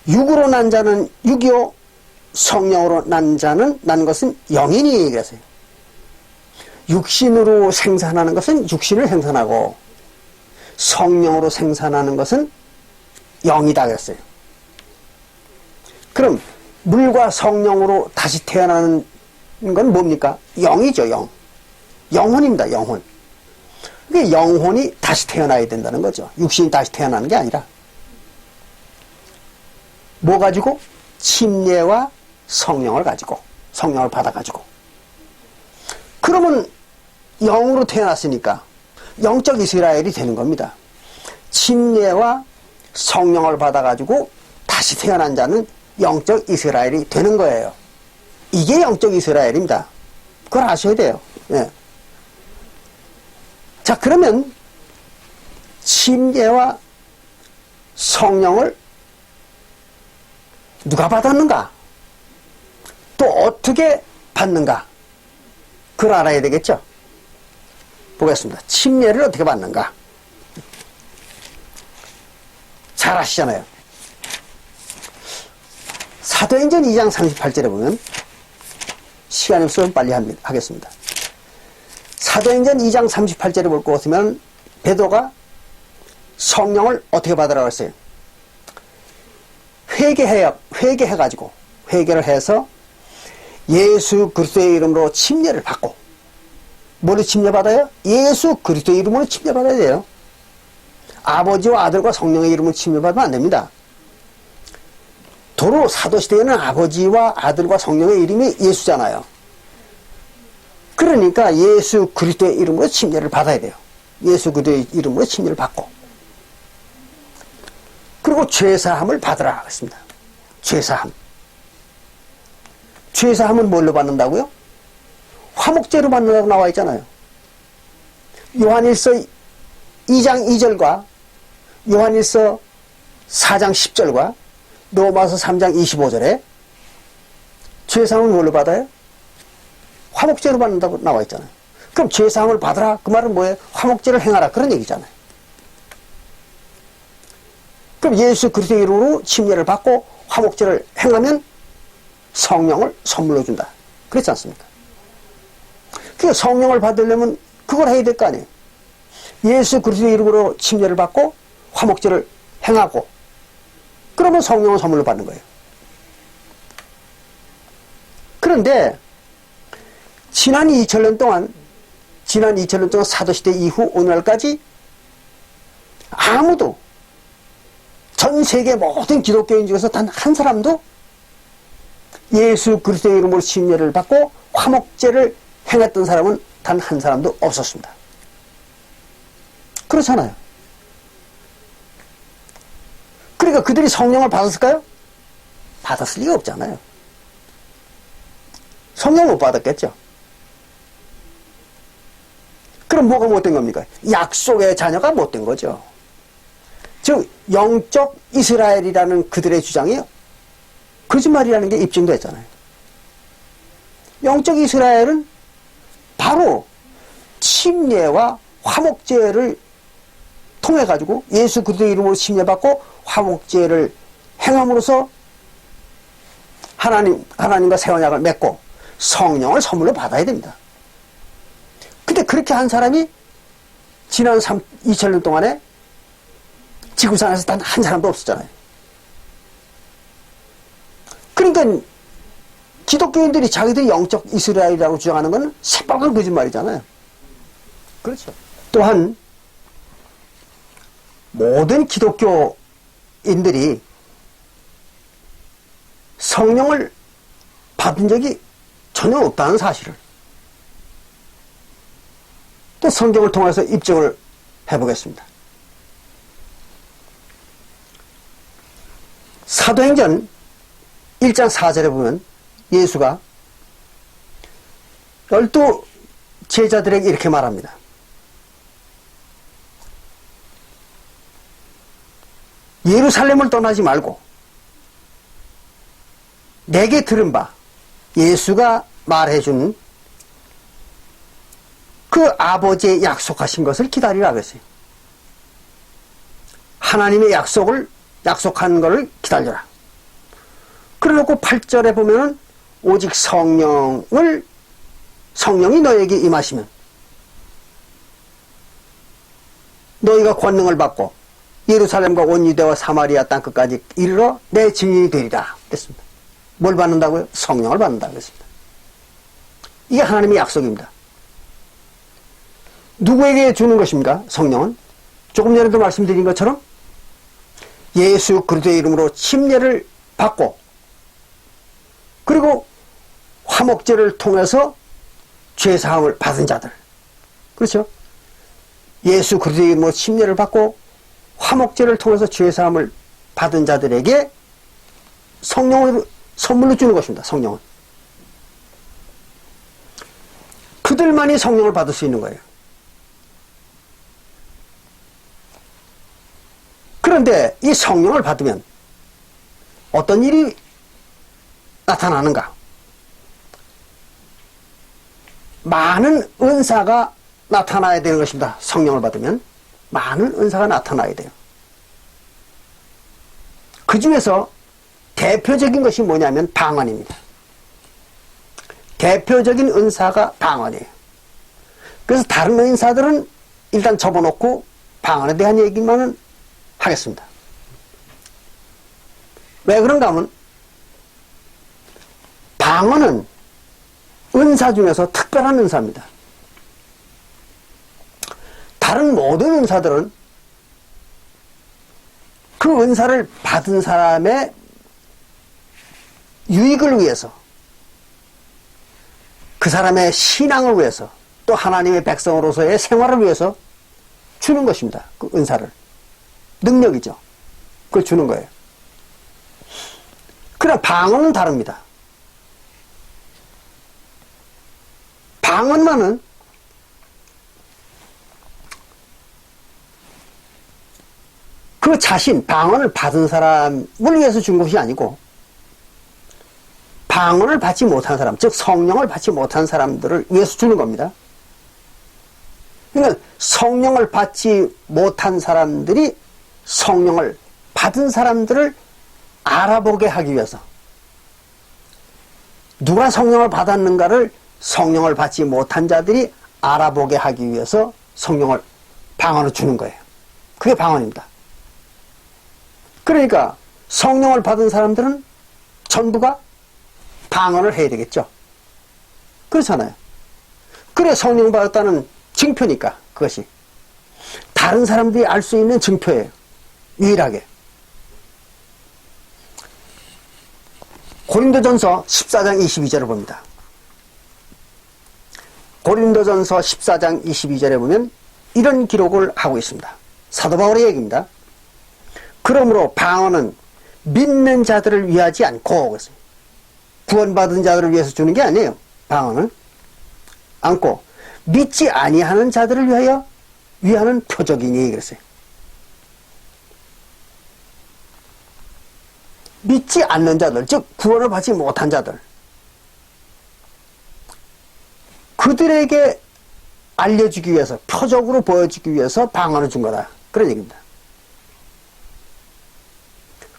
육으로 난 자는 육이요 성령으로 난 것은 영이니 그랬어요. 육신으로 생산하는 것은 육신을 생산하고 성령으로 생산하는 것은 영이다 그랬어요. 그럼 물과 성령으로 다시 태어나는 건 뭡니까? 영이죠, 영. 영혼입니다, 영혼. 그게 영혼이 다시 태어나야 된다는 거죠. 육신이 다시 태어나는 게 아니라. 뭐 가지고? 침례와 성령을 가지고, 성령을 받아가지고. 그러면 영으로 태어났으니까 영적 이스라엘이 되는 겁니다. 침례와 성령을 받아가지고 다시 태어난 자는 영적 이스라엘이 되는 거예요. 이게 영적 이스라엘입니다. 그걸 아셔야 돼요. 예. 자, 그러면 침례와 성령을 누가 받았는가? 또 어떻게 받는가? 그걸 알아야 되겠죠? 보겠습니다. 침례를 어떻게 받는가? 잘 아시잖아요. 사도행전 2장 38절에 보면, 시간이 없으면 빨리 하겠습니다. 사도행전 2장 38절에 볼 것 같으면 베드로가 성령을 어떻게 받으라고 했어요? 회개해가지고 회개를 해서 예수 그리스도의 이름으로 침례를 받고, 뭐로 침례받아요? 예수 그리스도의 이름으로 침례받아야 돼요. 아버지와 아들과 성령의 이름으로 침례받으면 안 됩니다. 도로 사도시대에는 아버지와 아들과 성령의 이름이 예수잖아요. 그러니까 예수 그리스도의 이름으로 침례를 받아야 돼요. 예수 그리스도의 이름으로 침례를 받고, 그리고 죄사함을 받으라 했습니다. 죄사함. 죄사함은 뭘로 받는다고요? 화목제로 받는다고 나와 있잖아요. 요한일서 2장 2절과 요한일서 4장 10절과 로마서 3장 25절에 죄사함을 뭘로 받아요? 화목제로 받는다고 나와 있잖아요. 그럼 죄사함을 받으라, 그 말은 뭐예요? 화목제를 행하라, 그런 얘기잖아요. 그럼 예수 그리스도의 이름으로 침례를 받고 화목제를 행하면 성령을 선물로 준다, 그렇지 않습니까? 그 성령을 받으려면 그걸 해야 될 거 아니에요. 예수 그리스도의 이름으로 침례를 받고 화목제를 행하고, 그러면 성령을 선물로 받는 거예요. 그런데 지난 2000년 동안 사도시대 이후 오늘날까지 아무도, 전 세계 모든 기독교인 중에서 단 한 사람도 예수 그리스도의 이름으로 침례를 받고 화목제를 행했던 사람은 단 한 사람도 없었습니다. 그렇잖아요. 그러니까 그들이 성령을 받았을까요? 받았을 리가 없잖아요. 성령을 못 받았겠죠. 그럼 뭐가 못된 겁니까? 약속의 자녀가 못된 거죠. 즉 영적 이스라엘이라는 그들의 주장이 거짓말이라는 게 입증됐잖아요. 영적 이스라엘은 바로 침례와 화목제를 통해 가지고 예수 그리스도의 이름으로 침례받고 화목제를 행함으로써 하나님과 새 언약을 맺고 성령을 선물로 받아야 됩니다. 근데 그렇게 한 사람이 지난 2000년 동안에 지구상에서 단 한 사람도 없었잖아요. 그러니까 기독교인들이 자기들이 영적 이스라엘이라고 주장하는 건 새빨간 거짓말이잖아요. 그렇죠. 또한 모든 기독교인들이 성령을 받은 적이 전혀 없다는 사실을 또 성경을 통해서 입증을 해보겠습니다. 사도행전 1장 4절에 보면 예수가 12 제자들에게 이렇게 말합니다. 예루살렘을 떠나지 말고 내게 들은 바 예수가 말해준 그 아버지의 약속하신 것을 기다리라고 했어요. 하나님의 약속한 것을 기다려라. 그래놓고 8절에 보면은 오직 성령이 너에게 임하시면 너희가 권능을 받고 예루살렘과 온 유대와 사마리아 땅끝까지 이르러 내 증인이 되리라 그랬습니다. 뭘 받는다고요? 성령을 받는다고 했습니다. 이게 하나님의 약속입니다. 누구에게 주는 것입니까? 성령은 조금 전에도 말씀드린 것처럼 예수 그리스도의 이름으로 침례를 받고 그리고 화목제를 통해서 죄사함을 받은 자들, 그렇죠? 예수 그리스도의 이름으로 침례를 받고 화목제를 통해서 죄사함을 받은 자들에게 성령을 선물로 주는 것입니다. 성령은. 그들만이 성령을 받을 수 있는 거예요. 그런데 이 성령을 받으면 어떤 일이 나타나는가? 많은 은사가 나타나야 되는 것입니다. 성령을 받으면 많은 은사가 나타나야 돼요. 그 중에서 대표적인 것이 뭐냐면 방언입니다. 대표적인 은사가 방언이에요. 그래서 다른 은사들은 일단 접어놓고 방언에 대한 얘기만은 하겠습니다. 왜 그런가 하면 방언은 은사 중에서 특별한 은사입니다. 다른 모든 은사들은 그 은사를 받은 사람의 유익을 위해서, 그 사람의 신앙을 위해서, 또 하나님의 백성으로서의 생활을 위해서 주는 것입니다. 그 은사를. 능력이죠. 그걸 주는 거예요. 그러나 방언은 다릅니다. 방언만은 그 자신, 방언을 받은 사람을 위해서 준 것이 아니고 방언을 받지 못한 사람, 즉 성령을 받지 못한 사람들을 위해서 주는 겁니다. 그러니까 성령을 받지 못한 사람들이 성령을 받은 사람들을 알아보게 하기 위해서, 누가 성령을 받았는가를 성령을 받지 못한 자들이 알아보게 하기 위해서 성령을 방언을 주는 거예요. 그게 방언입니다. 그러니까 성령을 받은 사람들은 전부가 방언을 해야 되겠죠. 그렇잖아요. 그래 성령 받았다는 증표니까 그것이. 다른 사람들이 알 수 있는 증표예요. 유일하게. 고린도전서 14장 22절을 봅니다. 고린도전서 14장 22절에 보면 이런 기록을 하고 있습니다. 사도 바울의 얘기입니다. 그러므로 방언은 믿는 자들을 위하지 않고, 구원받은 자들을 위해서 주는 게 아니에요. 방언은 않고 믿지 아니하는 자들을 위하는 표적이니 그랬어요. 믿지 않는 자들, 즉 구원을 받지 못한 자들, 그들에게 알려주기 위해서, 표적으로 보여주기 위해서 방언을 준 거다. 그런 얘기입니다.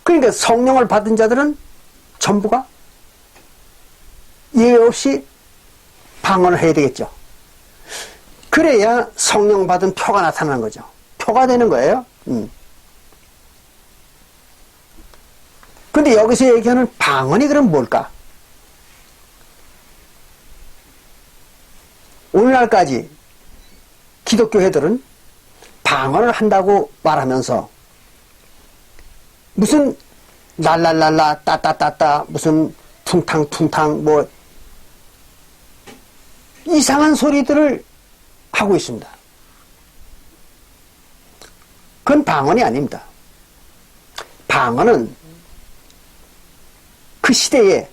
그러니까 성령을 받은 자들은 전부가 예외 없이 방언을 해야 되겠죠. 그래야 성령 받은 표가 나타나는 거죠. 표가 되는 거예요. 근데 여기서 얘기하는 방언이 그럼 뭘까? 오늘날까지 기독교 회들은 방언을 한다고 말하면서 무슨 랄랄랄라 따따따따 무슨 퉁탕퉁탕 뭐 이상한 소리들을 하고 있습니다. 그건 방언이 아닙니다. 방언은 그 시대에,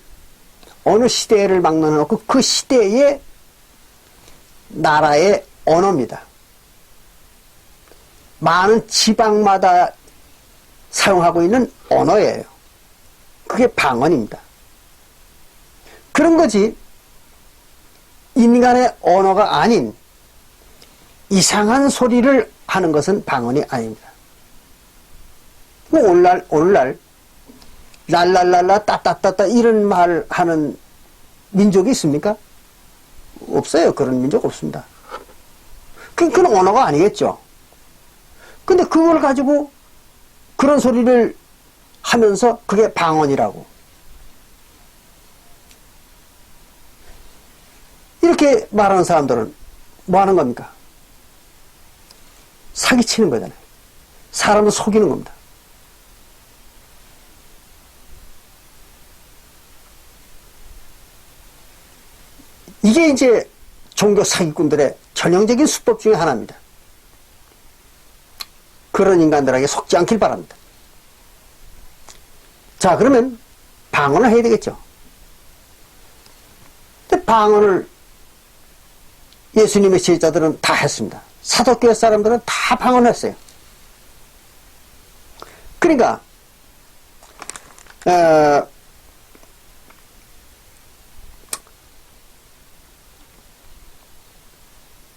어느 시대를 막론해놓고 그 시대의 나라의 언어입니다. 많은 지방마다 사용하고 있는 언어예요. 그게 방언입니다. 그런 거지 인간의 언어가 아닌 이상한 소리를 하는 것은 방언이 아닙니다. 오늘날 랄랄랄라 따따따따 이런 말 하는 민족이 있습니까? 없어요. 그런 민족 없습니다. 그건 언어가 아니겠죠. 근데 그걸 가지고 그런 소리를 하면서 그게 방언이라고. 이렇게 말하는 사람들은 뭐 하는 겁니까? 사기치는 거잖아요. 사람을 속이는 겁니다. 이게 이제 종교 사기꾼들의 전형적인 수법 중에 하나입니다. 그런 인간들에게 속지 않길 바랍니다. 자, 그러면 방언을 해야 되겠죠. 근데 방언을 예수님의 제자들은 다 했습니다. 사도교회 사람들은 다 방언했어요. 그러니까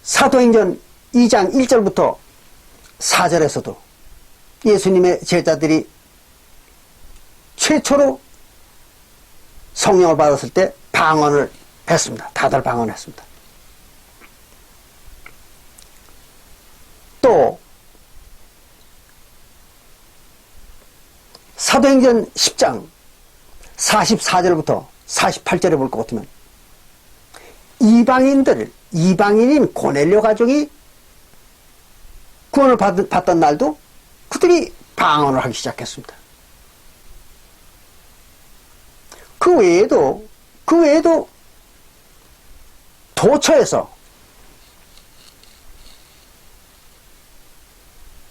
사도행전 2장 1절부터 4절에서도 예수님의 제자들이 최초로 성령을 받았을 때 방언을 했습니다. 다들 방언했습니다. 또 사도행전 10장 44절부터 48절에 볼 것 같으면 이방인인 고넬료 가족이 구원을 받던 날도 그들이 방언을 하기 시작했습니다. 그 외에도 도처에서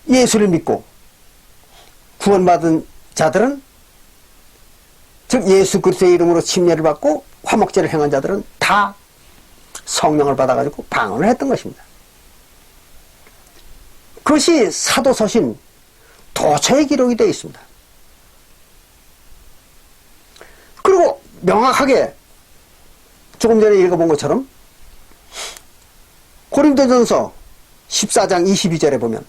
예수를 믿고 구원받은 자들은, 즉 예수 그리스도의 이름으로 침례를 받고 화목제를 행한 자들은 다 성령을 받아가지고 방언을 했던 것입니다. 그것이 사도서신 도처에 기록이 되어 있습니다. 그리고 명확하게 조금 전에 읽어본 것처럼 고린도전서 14장 22절에 보면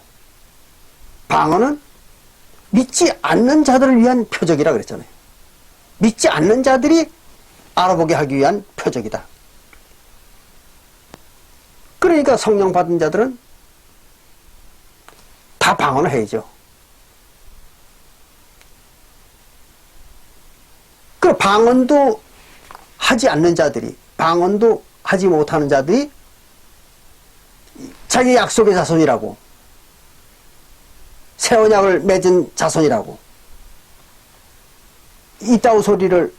방언은 믿지 않는 자들을 위한 표적이라 그랬잖아요. 믿지 않는 자들이 알아보게 하기 위한 표적이다. 그러니까 성령 받은 자들은 다 방언을 해야죠. 그 방언도 하지 않는 자들이, 방언도 하지 못하는 자들이 자기 약속의 자손이라고, 새 언약을 맺은 자손이라고 이따오 소리를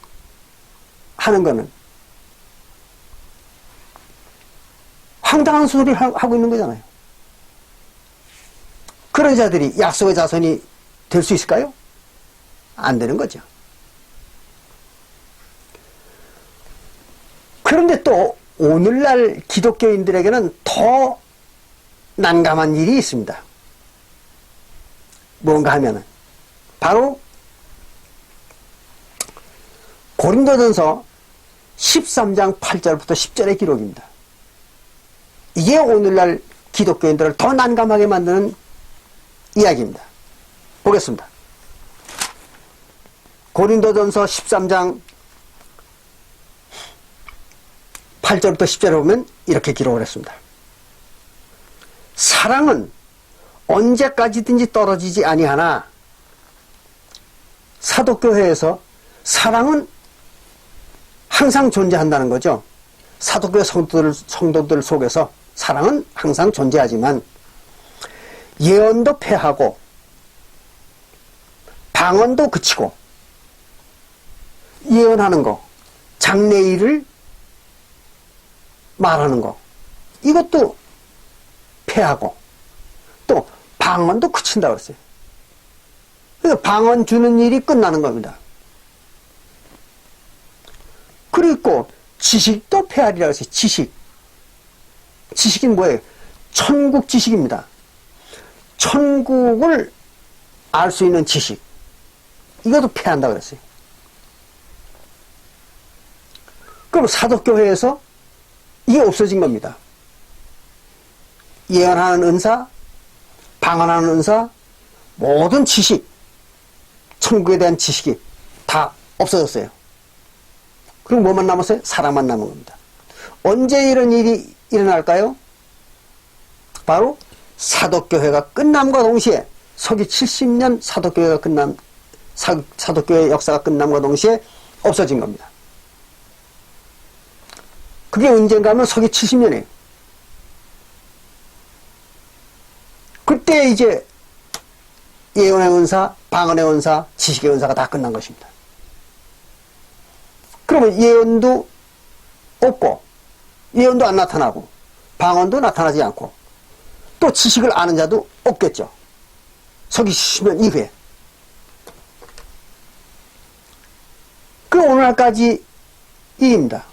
하는 것은 황당한 소리를 하고 있는 거잖아요. 그런 자들이 약속의 자손이 될 수 있을까요? 안 되는 거죠. 그런데 또 오늘날 기독교인들에게는 더 난감한 일이 있습니다. 뭔가 하면은 바로 고린도전서 13장 8절부터 10절의 기록입니다. 이게 오늘날 기독교인들을 더 난감하게 만드는 이야기입니다. 보겠습니다. 고린도전서 13장 8절부터 10절에 보면 이렇게 기록을 했습니다. 사랑은 언제까지든지 떨어지지 아니하나, 사도교회에서 사랑은 항상 존재한다는 거죠. 사도교회 성도들 속에서 사랑은 항상 존재하지만 예언도 패하고 방언도 그치고 예언하는 거, 장래일을 말하는 거, 이것도 패하고 또 방언도 그친다고 그랬어요. 그러니까 방언 주는 일이 끝나는 겁니다. 그리고 지식도 패하리라고 했어요. 지식은 뭐예요? 천국 지식입니다. 천국을 알 수 있는 지식, 이것도 패한다고 그랬어요. 그럼 사도교회에서 이게 없어진 겁니다. 예언하는 은사, 방언하는 은사, 모든 지식, 천국에 대한 지식이 다 없어졌어요. 그럼 뭐만 남았어요? 사랑만 남은 겁니다. 언제 이런 일이 일어날까요? 바로 사도교회가 끝남과 동시에, 서기 70년 사도교회 역사가 끝남과 동시에 없어진 겁니다. 그게 언젠가 하면 서기 70년이에요. 그때 이제 예언의 은사, 방언의 은사, 지식의 은사가 다 끝난 것입니다. 그러면 예언도 없고, 예언도 안 나타나고, 방언도 나타나지 않고, 또 지식을 아는 자도 없겠죠. 속이시면 이후에. 그 오늘날까지 일입니다.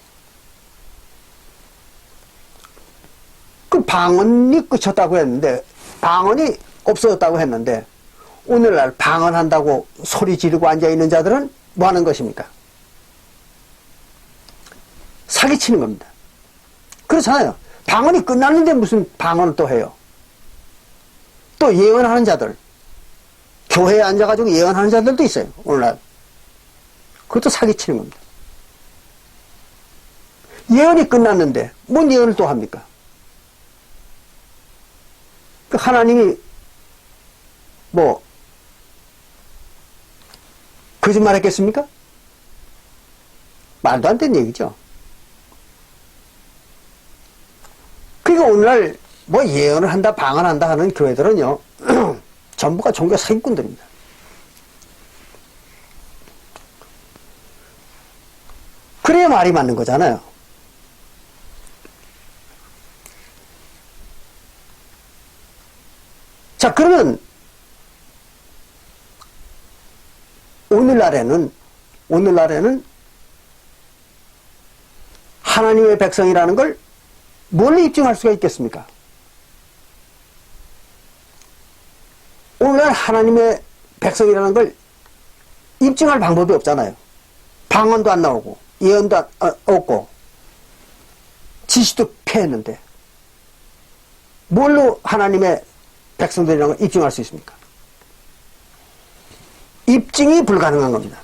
그 방언이 끝쳤다고 했는데, 방언이 없어졌다고 했는데, 오늘날 방언한다고 소리 지르고 앉아있는 자들은 뭐 하는 것입니까? 사기치는 겁니다. 그렇잖아요. 방언이 끝났는데 무슨 방언을 또 해요. 또 예언하는 자들, 교회에 앉아가지고 예언하는 자들도 있어요. 오늘날. 그것도 사기치는 겁니다. 예언이 끝났는데 뭔 예언을 또 합니까? 그 하나님이 뭐 거짓말 했겠습니까? 말도 안 되는 얘기죠. 그러니까 오늘날 뭐 예언을 한다, 방언한다 하는 교회들은요, 전부가 종교 사기꾼들입니다. 그래야 말이 맞는 거잖아요. 자, 그러면 오늘날에는 하나님의 백성이라는 걸 뭘로 입증할 수가 있겠습니까? 오늘날 하나님의 백성이라는 걸 입증할 방법이 없잖아요. 방언도 안 나오고 예언도 없고 지시도 패했는데 뭘로 하나님의 백성들이라는 걸 입증할 수 있습니까? 입증이 불가능한 겁니다.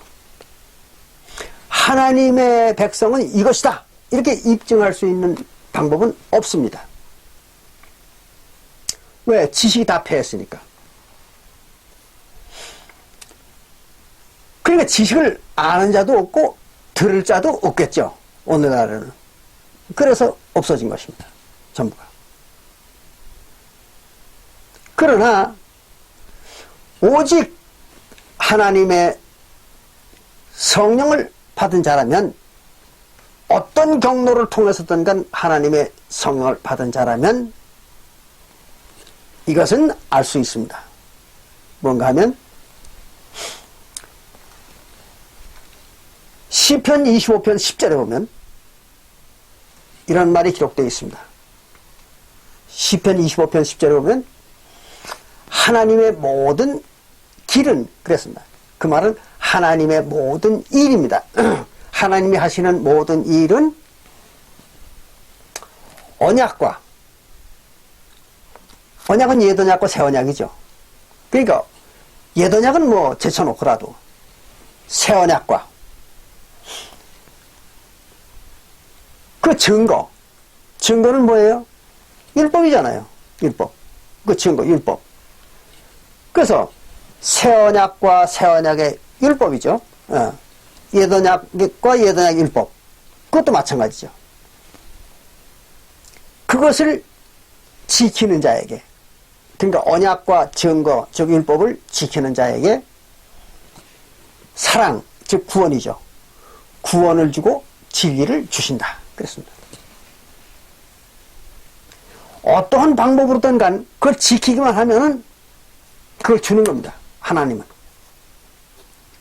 하나님의 백성은 이것이다, 이렇게 입증할 수 있는 방법은 없습니다. 왜? 지식이 다 패했으니까. 그러니까 지식을 아는 자도 없고 들을 자도 없겠죠. 오늘날에는. 그래서 없어진 것입니다. 전부가. 그러나 오직 하나님의 성령을 받은 자라면, 어떤 경로를 통해서든 간 하나님의 성령을 받은 자라면 이것은 알 수 있습니다. 뭔가 하면 시편 25편 10절에 보면 이런 말이 기록되어 있습니다. 시편 25편 10절에 보면 하나님의 모든 길은, 그랬습니다. 그 말은 하나님의 모든 일입니다. 하나님이 하시는 모든 일은 언약은 옛 언약과 새 언약이죠. 그러니까 옛 언약은 뭐 제쳐놓고라도 새 언약과 그 증거는 뭐예요? 율법이잖아요. 율법. 그 증거, 율법. 그래서 새 언약과 새 언약의 율법이죠. 옛 언약과 옛 언약 율법. 그것도 마찬가지죠. 그것을 지키는 자에게, 그러니까 언약과 증거, 즉 율법을 지키는 자에게 사랑, 즉 구원이죠. 구원을 주고 진리를 주신다. 그랬습니다. 어떠한 방법으로든 간 그걸 지키기만 하면은 그걸 주는 겁니다. 하나님은.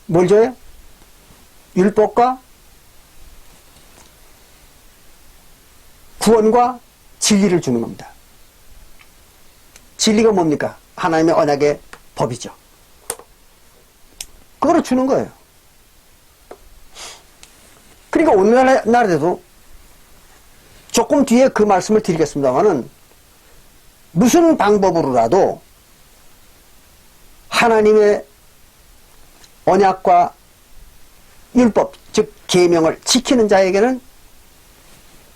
뭘 줘요? 율법과 구원과 진리를 주는 겁니다. 진리가 뭡니까? 하나님의 언약의 법이죠. 그거를 주는 거예요. 그러니까 오늘날에도 조금 뒤에 그 말씀을 드리겠습니다만은 무슨 방법으로라도 하나님의 언약과 율법, 즉 계명을 지키는 자에게는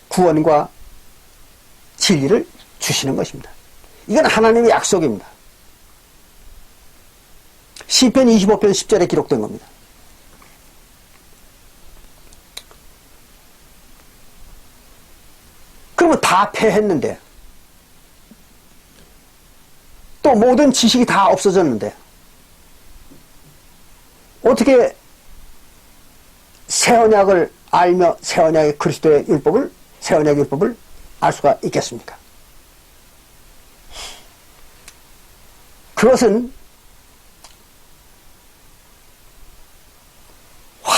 구원과 진리를 주시는 것입니다. 이건 하나님의 약속입니다. 시편 25편 10절에 기록된 겁니다. 그러면 다 패했는데, 또 모든 지식이 다 없어졌는데 어떻게 새 언약을 알며 새 언약의 그리스도의 율법을, 새 언약의 율법을 알 수가 있겠습니까? 그것은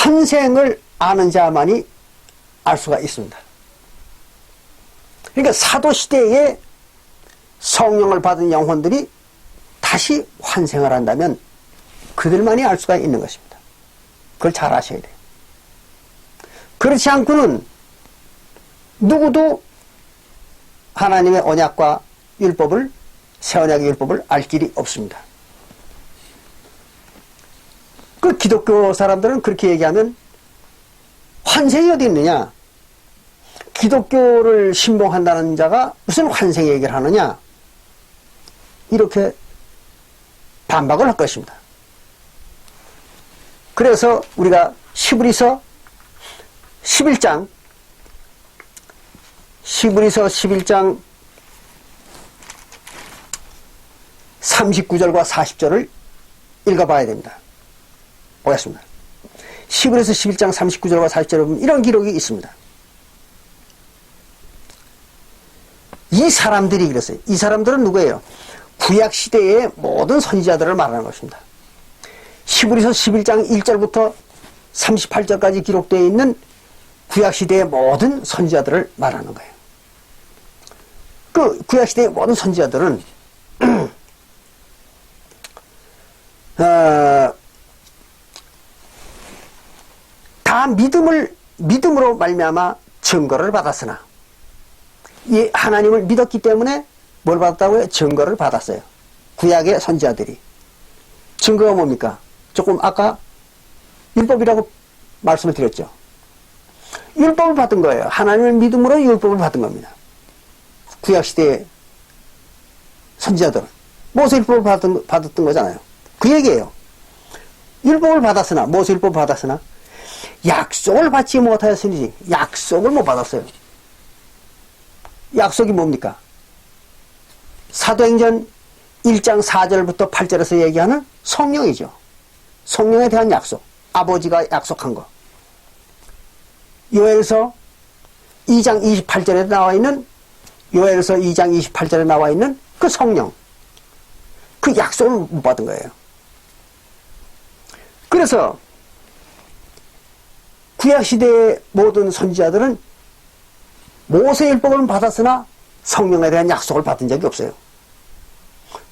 환생을 아는 자만이 알 수가 있습니다. 그러니까 사도시대에 성령을 받은 영혼들이 다시 환생을 한다면 그들만이 알 수가 있는 것입니다. 그걸 잘 아셔야 돼요. 그렇지 않고는 누구도 하나님의 언약과 율법을, 새 언약의 율법을 알 길이 없습니다. 그 기독교 사람들은 그렇게 얘기하면 환생이 어디 있느냐? 기독교를 신봉한다는 자가 무슨 환생 얘기를 하느냐? 이렇게 반박을 할 것입니다. 그래서 우리가 히브리서 11장 39절과 40절을 읽어봐야 됩니다. 보겠습니다. 히브리서 11장 39절과 40절에 보면 이런 기록이 있습니다. 이 사람들이 그랬어요. 이 사람들은 누구예요? 구약시대의 모든 선지자들을 말하는 것입니다. 히브리서 11장 1절부터 38절까지 기록되어 있는 구약시대의 모든 선지자들을 말하는 거예요. 그 구약시대의 모든 선지자들은 다 믿음으로 말미암아 증거를 받았으나 이 하나님을 믿었기 때문에 뭘 받았다고요? 증거를 받았어요. 구약의 선지자들이. 증거가 뭡니까? 조금 아까 율법이라고 말씀을 드렸죠. 율법을 받은 거예요. 하나님을 믿음으로 율법을 받은 겁니다. 구약시대의 선지자들은 모세 율법을 받았던 거잖아요. 그 얘기예요. 율법을 받았으나, 모세 율법을 받았으나 약속을 받지 못하였으니 약속을 못 받았어요. 약속이 뭡니까? 사도행전 1장 4절부터 8절에서 얘기하는 성령이죠. 성령에 대한 약속. 아버지가 약속한 거. 요엘서 2장 28절에 나와 있는 요엘서 2장 28절에 나와 있는 그 성령. 그 약속을 못 받은 거예요. 그래서 구약시대의 모든 선지자들은 모세율법을 받았으나 성령에 대한 약속을 받은 적이 없어요.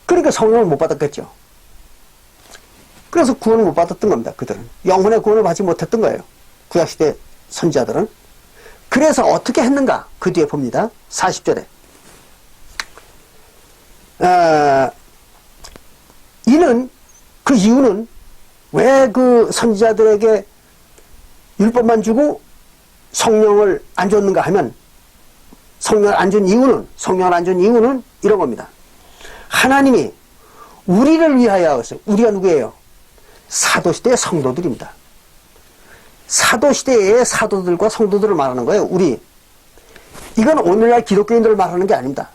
그러니까 성령을 못 받았겠죠. 그래서 구원을 못 받았던 겁니다. 그들은 영혼의 구원을 받지 못했던 거예요. 구약시대 선지자들은. 그래서 어떻게 했는가? 그 뒤에 봅니다. 40절에 그 이유는 왜 그 선지자들에게 율법만 주고 성령을 안 줬는가 하면, 성령을 안 준 이유는 이런 겁니다. 하나님이 우리를 위하여 하셨어요. 우리가 누구예요? 사도시대의 성도들입니다. 사도시대의 사도들과 성도들을 말하는 거예요. 우리. 이건 오늘날 기독교인들을 말하는 게 아닙니다.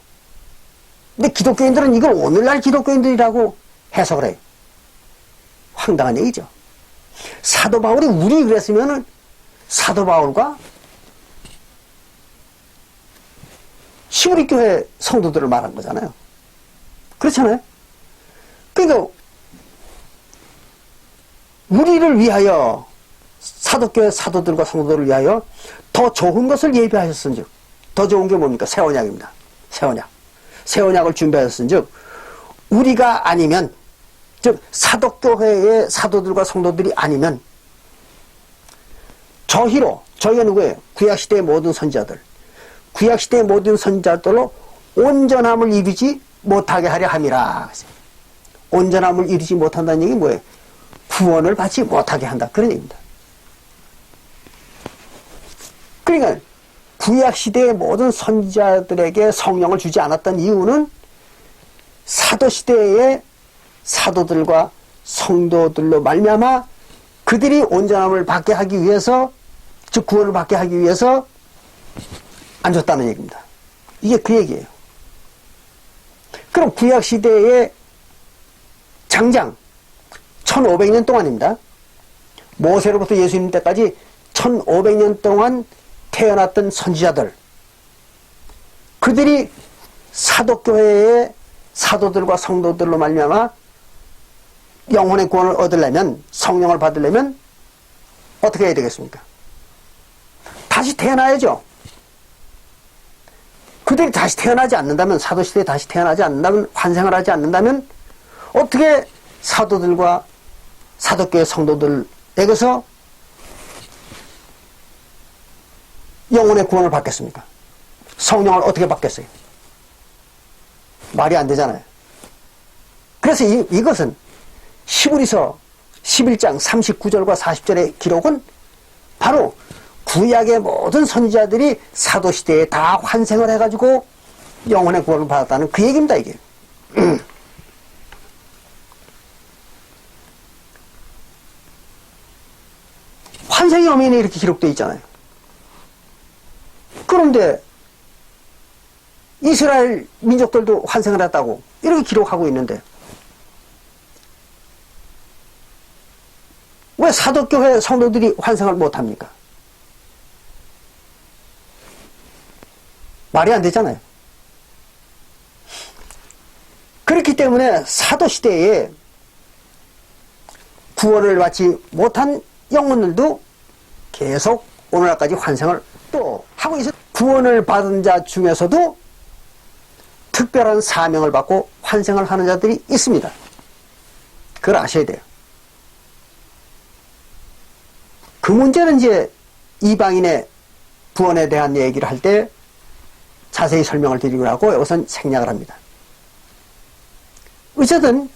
근데 기독교인들은 이걸 오늘날 기독교인들이라고 해석을 해요. 황당한 얘기죠. 사도 바울이 우리 그랬으면은 사도 바울과 히브리 교회 성도들을 말한 거잖아요. 그렇잖아요. 그러니까 우리를 위하여, 사도교회 사도들과 성도들을 위하여 더 좋은 것을 예비하셨은즉, 더 좋은 게 뭡니까? 새 언약입니다. 새 언약을 준비하셨은즉 우리가 아니면, 즉 사도교회의 사도들과 성도들이 아니면 저희가 누구예요? 구약시대의 모든 선지자들, 구약시대의 모든 선지자들로 온전함을 이루지 못하게 하려 함이라. 온전함을 이루지 못한다는 얘기 뭐예요? 구원을 받지 못하게 한다, 그런 얘기입니다. 그러니까 구약시대의 모든 선지자들에게 성령을 주지 않았던 이유는 사도시대의 사도들과 성도들로 말미암아 그들이 온전함을 받게 하기 위해서, 즉 구원을 받게 하기 위해서 안 줬다는 얘기입니다. 이게 그 얘기예요. 그럼 구약시대의 장장 1500년 동안입니다. 모세로부터 예수님 때까지 1500년 동안 태어났던 선지자들, 그들이 사도교회의 사도들과 성도들로 말미암아 영혼의 구원을 얻으려면, 성령을 받으려면 어떻게 해야 되겠습니까? 다시 태어나야죠. 그들이 다시 태어나지 않는다면, 사도시대에 다시 태어나지 않는다면, 환생을 하지 않는다면 어떻게 사도들과 사도교회 성도들에게서 영혼의 구원을 받겠습니까? 성령을 어떻게 받겠어요? 말이 안 되잖아요. 그래서 이것은 히브리서 11장 39절과 40절의 기록은 바로 구약의 모든 선지자들이 사도시대에 다 환생을 해가지고 영혼의 구원을 받았다는 그 얘기입니다, 이게. 환생의 어민이 이렇게 기록되어 있잖아요. 그런데 이스라엘 민족들도 환생을 했다고 이렇게 기록하고 있는데 왜 사도교회 성도들이 환생을 못합니까? 말이 안 되잖아요. 그렇기 때문에 사도시대에 구원을 받지 못한 영혼들도 계속 오늘날까지 환생을 또 하고 있어요. 구원을 받은 자 중에서도 특별한 사명을 받고 환생을 하는 자들이 있습니다. 그걸 아셔야 돼요. 그 문제는 이제 이방인의 구원에 대한 얘기를 할 때 자세히 설명을 드리고 하고 여기선 생략을 합니다. 어쨌든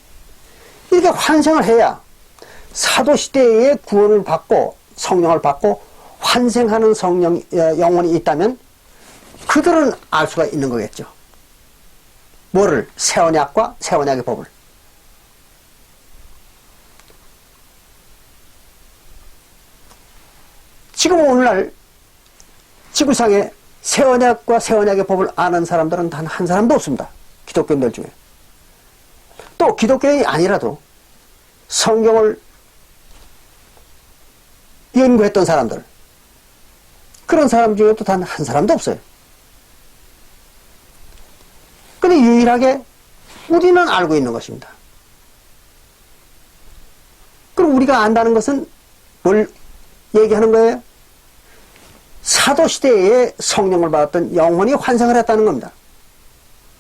이렇게 환생을 해야 사도시대에 구원을 받고 성령을 받고 환생하는 영혼이 있다면 그들은 알 수가 있는 거겠죠. 뭐를? 새 언약과 새 언약의 법을. 지금 오늘날 지구상에 새 언약과 새 언약의 법을 아는 사람들은 단 한 사람도 없습니다. 기독교인들 중에. 또 기독교인이 아니라도 성경을 연구했던 사람들, 그런 사람 중에도 단 한 사람도 없어요. 근데 유일하게 우리는 알고 있는 것입니다. 그럼 우리가 안다는 것은 뭘 얘기하는 거예요? 사도시대에 성령을 받았던 영혼이 환생을 했다는 겁니다.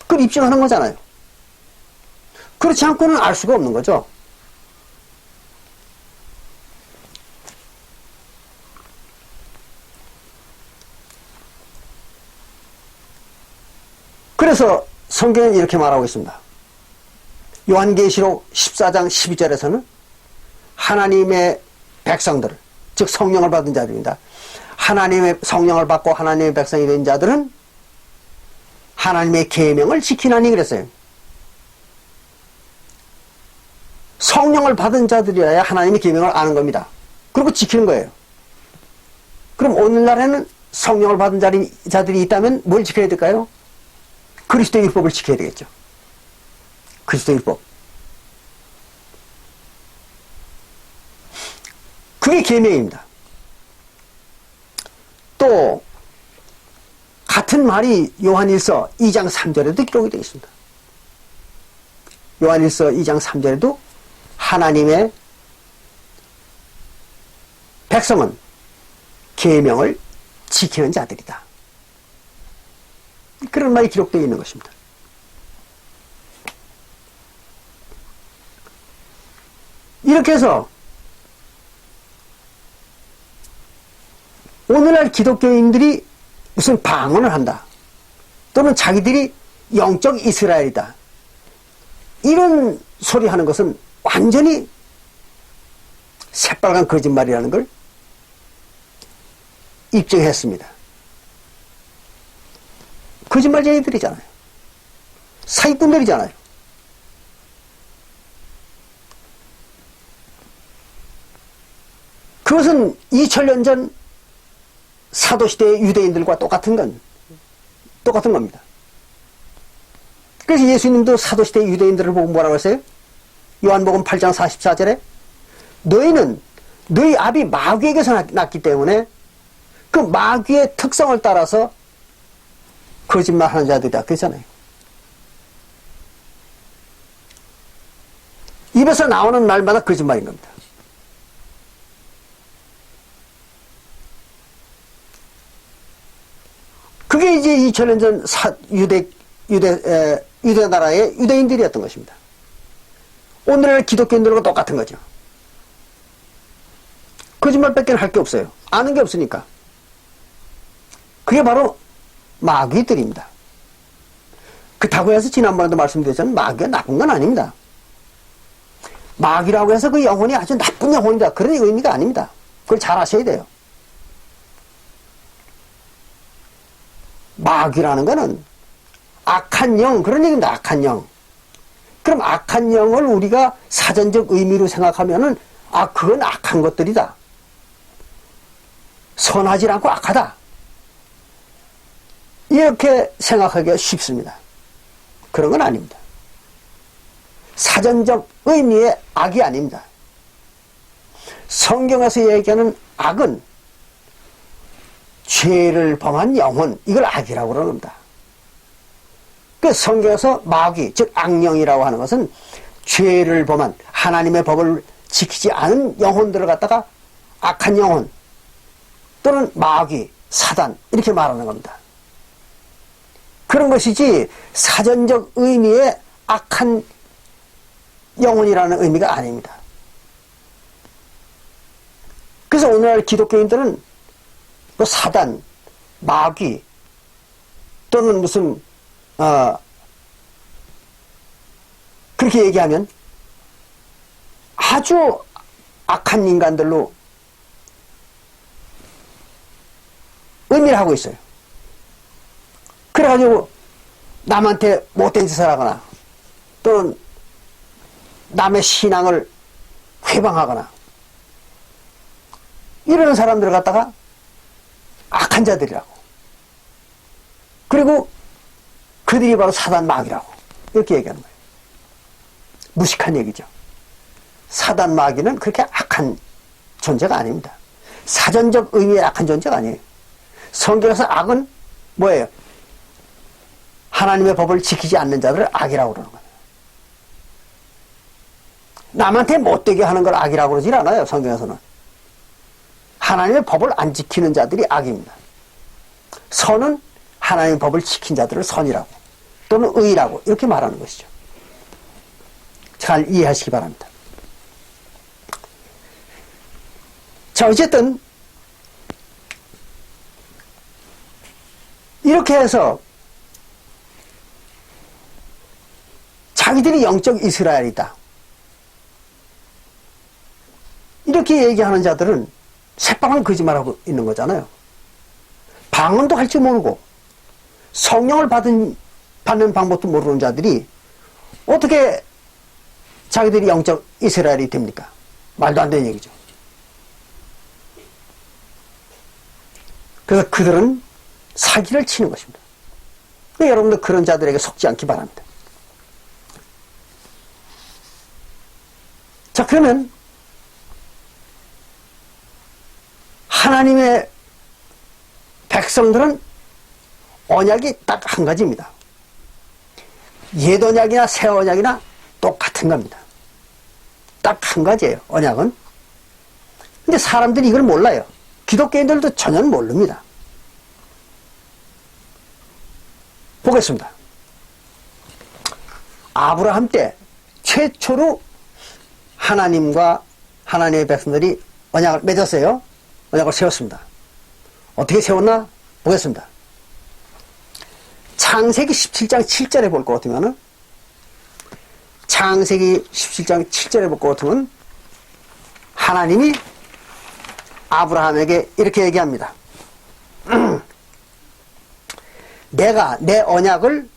그걸 입증하는 거잖아요. 그렇지 않고는 알 수가 없는 거죠. 그래서 성경은 이렇게 말하고 있습니다. 요한계시록 14장 12절에서는 하나님의 백성들, 즉 성령을 받은 자들입니다. 하나님의 성령을 받고 하나님의 백성이 된 자들은 하나님의 계명을 지키나니 그랬어요. 성령을 받은 자들이어야 하나님의 계명을 아는 겁니다. 그리고 지키는 거예요. 그럼 오늘날에는 성령을 받은 자들이 있다면 뭘 지켜야 될까요? 그리스도의 율법을 지켜야 되겠죠. 그리스도의 율법. 그게 계명입니다. 또 같은 말이 요한일서 2장 3절에도 기록이 되어 있습니다. 요한일서 2장 3절에도 하나님의 백성은 계명을 지키는 자들이다. 그런 말이 기록되어 있는 것입니다. 이렇게 해서 오늘날 기독교인들이 무슨 방언을 한다, 또는 자기들이 영적 이스라엘이다, 이런 소리 하는 것은 완전히 새빨간 거짓말이라는 걸 입증했습니다. 거짓말쟁이들이잖아요. 사기꾼들이잖아요. 그것은 2000년 전 사도시대의 유대인들과 똑같은 겁니다. 그래서 예수님도 사도시대의 유대인들을 보고 뭐라고 했어요? 요한복음 8장 44절에 너희는 너희 아비 마귀에게서 났기 때문에 그 마귀의 특성을 따라서 거짓말하는 자들이다 그랬잖아요. 입에서 나오는 말마다 거짓말인 겁니다. 그게 이제 2000년 전 유대 나라의 유대인들이었던 것입니다. 오늘날 기독교인들과 똑같은 거죠. 거짓말밖에 할 게 없어요. 아는 게 없으니까. 그게 바로 마귀들입니다. 그렇다고 해서 지난번에도 말씀드렸지만 마귀가 나쁜 건 아닙니다. 마귀라고 해서 그 영혼이 아주 나쁜 영혼이다, 그런 의미가 아닙니다. 그걸 잘 아셔야 돼요. 마귀라는 거는 악한 영, 그런 얘기입니다. 악한 영. 그럼 악한 영을 우리가 사전적 의미로 생각하면은, 아, 그건 악한 것들이다. 선하지 않고 악하다. 이렇게 생각하기가 쉽습니다. 그런 건 아닙니다. 사전적 의미의 악이 아닙니다. 성경에서 얘기하는 악은 죄를 범한 영혼, 이걸 악이라고 그러는 겁니다. 그 성경에서 마귀, 즉 악령이라고 하는 것은 죄를 범한, 하나님의 법을 지키지 않은 영혼들을 갖다가 악한 영혼 또는 마귀, 사단, 이렇게 말하는 겁니다. 그런 것이지 사전적 의미의 악한 영혼이라는 의미가 아닙니다. 그래서 오늘날 기독교인들은 뭐 사단, 마귀 또는 무슨 그렇게 얘기하면 아주 악한 인간들로 의미를 하고 있어요. 그래가지고 남한테 못된 짓을 하거나 또는 남의 신앙을 회방하거나 이러는 사람들을 갖다가 악한 자들이라고, 그리고 그들이 바로 사단 마귀라고 이렇게 얘기하는 거예요. 무식한 얘기죠. 사단 마귀는 그렇게 악한 존재가 아닙니다. 사전적 의미의 악한 존재가 아니에요. 성경에서 악은 뭐예요? 하나님의 법을 지키지 않는 자들을 악이라고 그러는 거예요. 남한테 못되게 하는 걸 악이라고 그러질 않아요. 성경에서는 하나님의 법을 안 지키는 자들이 악입니다. 선은 하나님의 법을 지킨 자들을 선이라고 또는 의라고 이렇게 말하는 것이죠. 잘 이해하시기 바랍니다. 자, 어쨌든 이렇게 해서 자기들이 영적 이스라엘이다, 이렇게 얘기하는 자들은 새빨간 거짓말하고 있는 거잖아요. 방언도 할 줄 모르고 성령을 받는 방법도 모르는 자들이 어떻게 자기들이 영적 이스라엘이 됩니까? 말도 안 되는 얘기죠. 그래서 그들은 사기를 치는 것입니다. 여러분들 그런 자들에게 속지 않기 바랍니다. 자, 그러면 하나님의 백성들은 언약이 딱 한 가지입니다. 옛 언약이나 새 언약이나 똑같은 겁니다. 딱 한 가지예요, 언약은. 근데 사람들이 이걸 몰라요. 기독교인들도 전혀 모릅니다. 보겠습니다. 아브라함 때 최초로 하나님과 하나님의 백성들이 언약을 맺었어요. 언약을 세웠습니다. 어떻게 세웠나? 보겠습니다. 창세기 17장 7절에 볼 것 같으면은, 창세기 17장 7절에 볼 것 같으면 하나님이 아브라함에게 이렇게 얘기합니다. 내가 내 언약을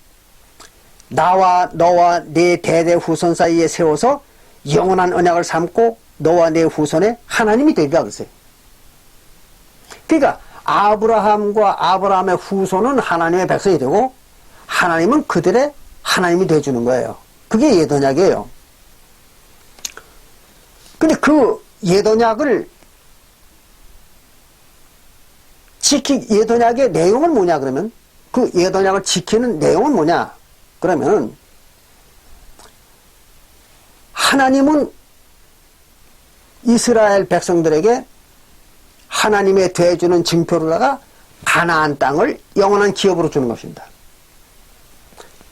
나와 너와 네 대대 후손 사이에 세워서 영원한 언약을 삼고 너와 내 후손의 하나님이 되리라 그랬어요. 그러니까 아브라함과 아브라함의 후손은 하나님의 백성이 되고 하나님은 그들의 하나님이 되어주는 거예요. 그게 옛 언약이에요. 근데 그 옛 언약을 옛 언약의 내용은 뭐냐 그러면, 그 옛 언약을 지키는 내용은 뭐냐 그러면, 하나님은 이스라엘 백성들에게 하나님의 되어주는 증표로다가 가나안 땅을 영원한 기업으로 주는 것입니다.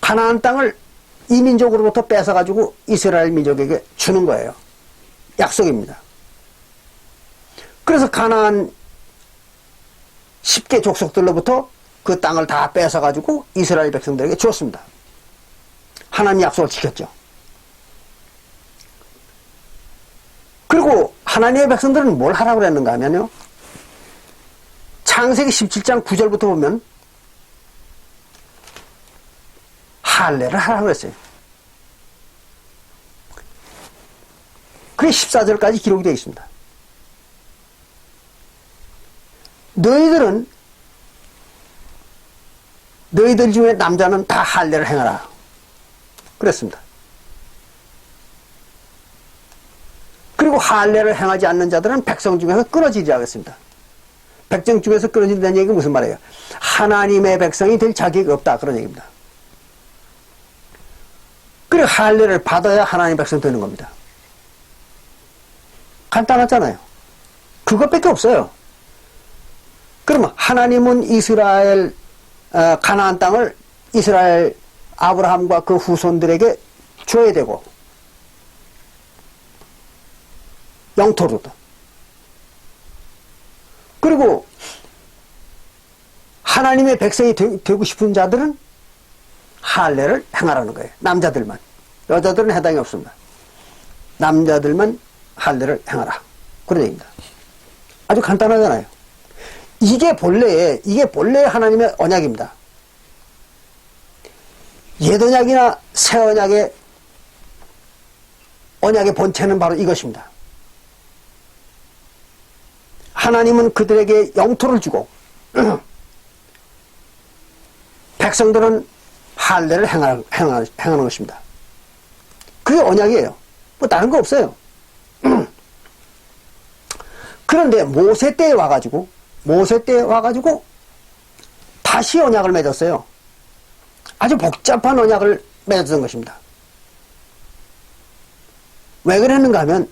가나안 땅을 이 민족으로부터 뺏어가지고 이스라엘 민족에게 주는 거예요. 약속입니다. 그래서 가나안 10개 족속들로부터 그 땅을 다 뺏어가지고 이스라엘 백성들에게 주었습니다. 하나님 약속을 지켰죠. 그리고 하나님의 백성들은 뭘 하라고 그랬는가 하면요. 창세기 17장 9절부터 보면 할례를 하라고 그랬어요. 그게 14절까지 기록이 되어 있습니다. 너희들 중에 남자는 다 할례를 행하라. 그랬습니다. 그리고 할례를 행하지 않는 자들은 백성 중에서 끊어지리라 그랬습니다. 백성 중에서 끊어진다는 얘기가 무슨 말이에요? 하나님의 백성이 될 자격이 없다. 그런 얘기입니다. 그리고 할례를 받아야 하나님의 백성 되는 겁니다. 간단하잖아요. 그것밖에 없어요. 그러면 하나님은 이스라엘 가나안 땅을 이스라엘 아브라함과 그 후손들에게 줘야 되고 영토로도. 그리고 하나님의 백성이 되고 싶은 자들은 할례를 행하라는 거예요. 남자들만. 여자들은 해당이 없습니다. 남자들만 할례를 행하라. 그런 얘기입니다. 아주 간단하잖아요. 이게 본래의 하나님의 언약입니다. 옛 언약이나 새 언약의 본체는 바로 이것입니다. 하나님은 그들에게 영토를 주고 백성들은 할례를 행하는 것입니다. 그게 언약이에요. 뭐 다른 거 없어요. 그런데 모세 때에 와가지고 다시 언약을 맺었어요. 아주 복잡한 언약을 맺었던 것입니다. 왜 그랬는가 하면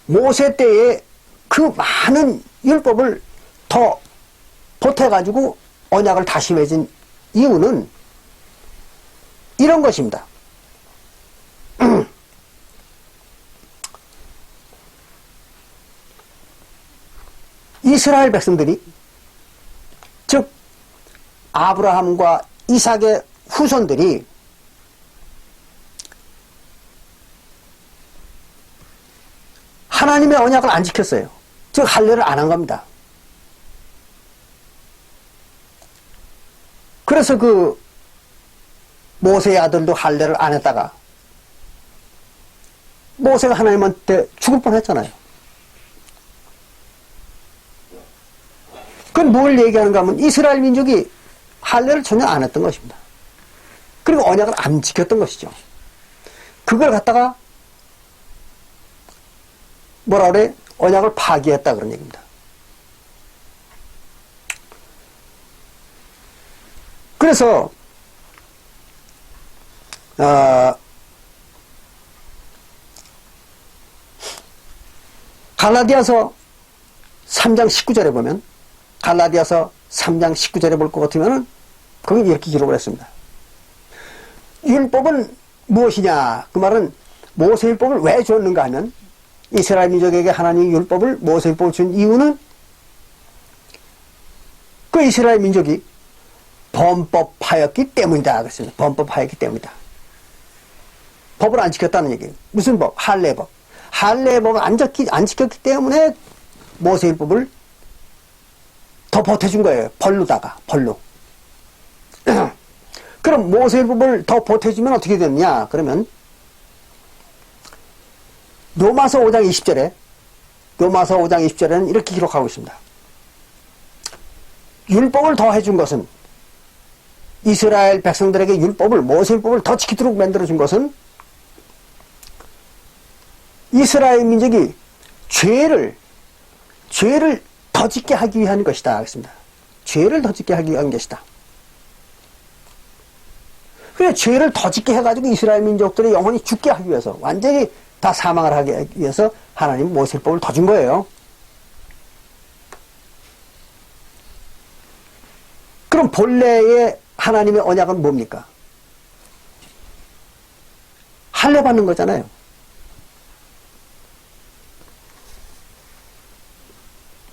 모세 때에 그 많은 율법을 더 보태가지고 언약을 다시 맺은 이유는 이런 것입니다. 이스라엘 백성들이, 즉 아브라함과 이삭의 후손들이 하나님의 언약을 안 지켰어요. 즉 할례를 안 한 겁니다. 그래서 그 모세의 아들도 할례를 안 했다가 모세가 하나님한테 죽을 뻔했잖아요. 그건 뭘 얘기하는가 하면 이스라엘 민족이 할례를 전혀 안 했던 것입니다. 그리고 언약을 안 지켰던 것이죠. 그걸 갖다가 뭐라 그래? 언약을 파기했다 그런 얘기입니다. 그래서 갈라디아서 3장 19절에 보면 갈라디아서 3장 19절에 볼 것 같으면 거기 이렇게 기록을 했습니다. 율법은 무엇이냐? 그 말은 모세율법을 왜 줬는가 하면 이스라엘 민족에게 하나님이 율법을 모세율법을 준 이유는 그 이스라엘 민족이 범법하였기 때문이다 그랬습니다. 범법하였기 때문이다. 법을 안 지켰다는 얘기예요. 무슨 법? 할례법. 할례법을 안 지켰기 때문에 모세율법을 더 보태준 거예요. 벌로. 그럼 모세율법을 더 보태주면 어떻게 되느냐? 그러면 로마서 5장 20절에는 이렇게 기록하고 있습니다. 율법을 더 해준 것은 이스라엘 백성들에게 모세율법을 더 지키도록 만들어준 것은 이스라엘 민족이 죄를 더 짓게 하기 위한 것이다. 그랬습니다. 죄를 더 짓게 하기 위한 것이다. 그래, 죄를 더 짓게 해가지고 이스라엘 민족들이 영원히 죽게 하기 위해서, 완전히 다 사망을 하기 위해서 하나님 모세율법을 더 준 거예요. 그럼 본래의 하나님의 언약은 뭡니까? 할례 받는 거잖아요.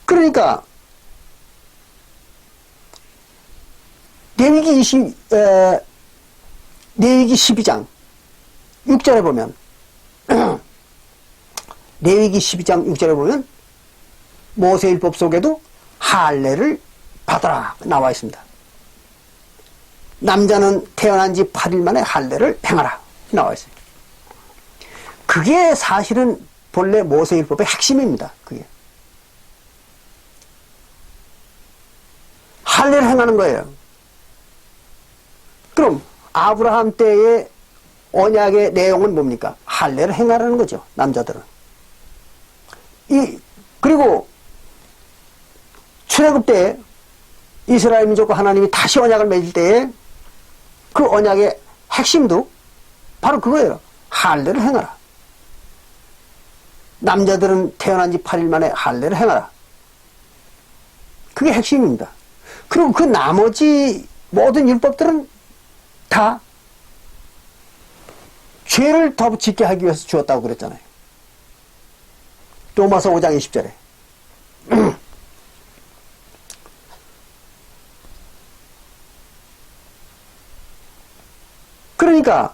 그러니까 레위기 12장 6절에 보면 레위기 12장 6절에 보면 모세율법 속에도 할례를 받아라 나와 있습니다. 남자는 태어난 지 8일 만에 할례를 행하라 나와 있어요. 그게 사실은 본래 모세율법의 핵심입니다. 그게 할례를 행하는 거예요. 그럼 아브라함 때의 언약의 내용은 뭡니까? 할례를 행하라는 거죠. 남자들은. 그리고 출애굽 때 이스라엘 민족과 하나님이 다시 언약을 맺을 때에 그 언약의 핵심도 바로 그거예요. 할례를 행하라. 남자들은 태어난 지 8일 만에 할례를 행하라. 그게 핵심입니다. 그리고 그 나머지 모든 율법들은 다 죄를 더 짓게 하기 위해서 주었다고 그랬잖아요. 로마서 5장 20절에. 그러니까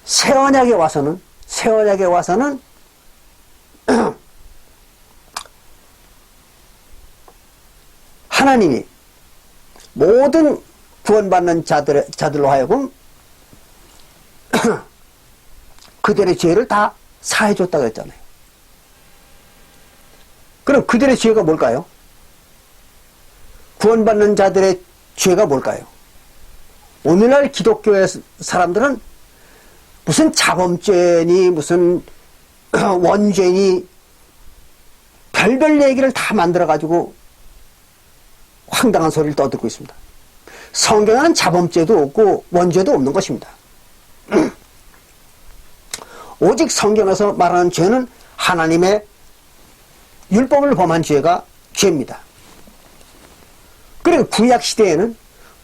새 언약에 와서는 하나님이 모든 구원받는 자들로 하여금 그들의 죄를 다 사해줬다고 했잖아요. 그럼 그들의 죄가 뭘까요? 구원받는 자들의 죄가 뭘까요? 오늘날 기독교의 사람들은 무슨 자범죄니 무슨 원죄니 별별 얘기를 다 만들어가지고 황당한 소리를 떠들고 있습니다. 성경에는 자범죄도 없고 원죄도 없는 것입니다. 오직 성경에서 말하는 죄는 하나님의 율법을 범한 죄가 죄입니다. 그리고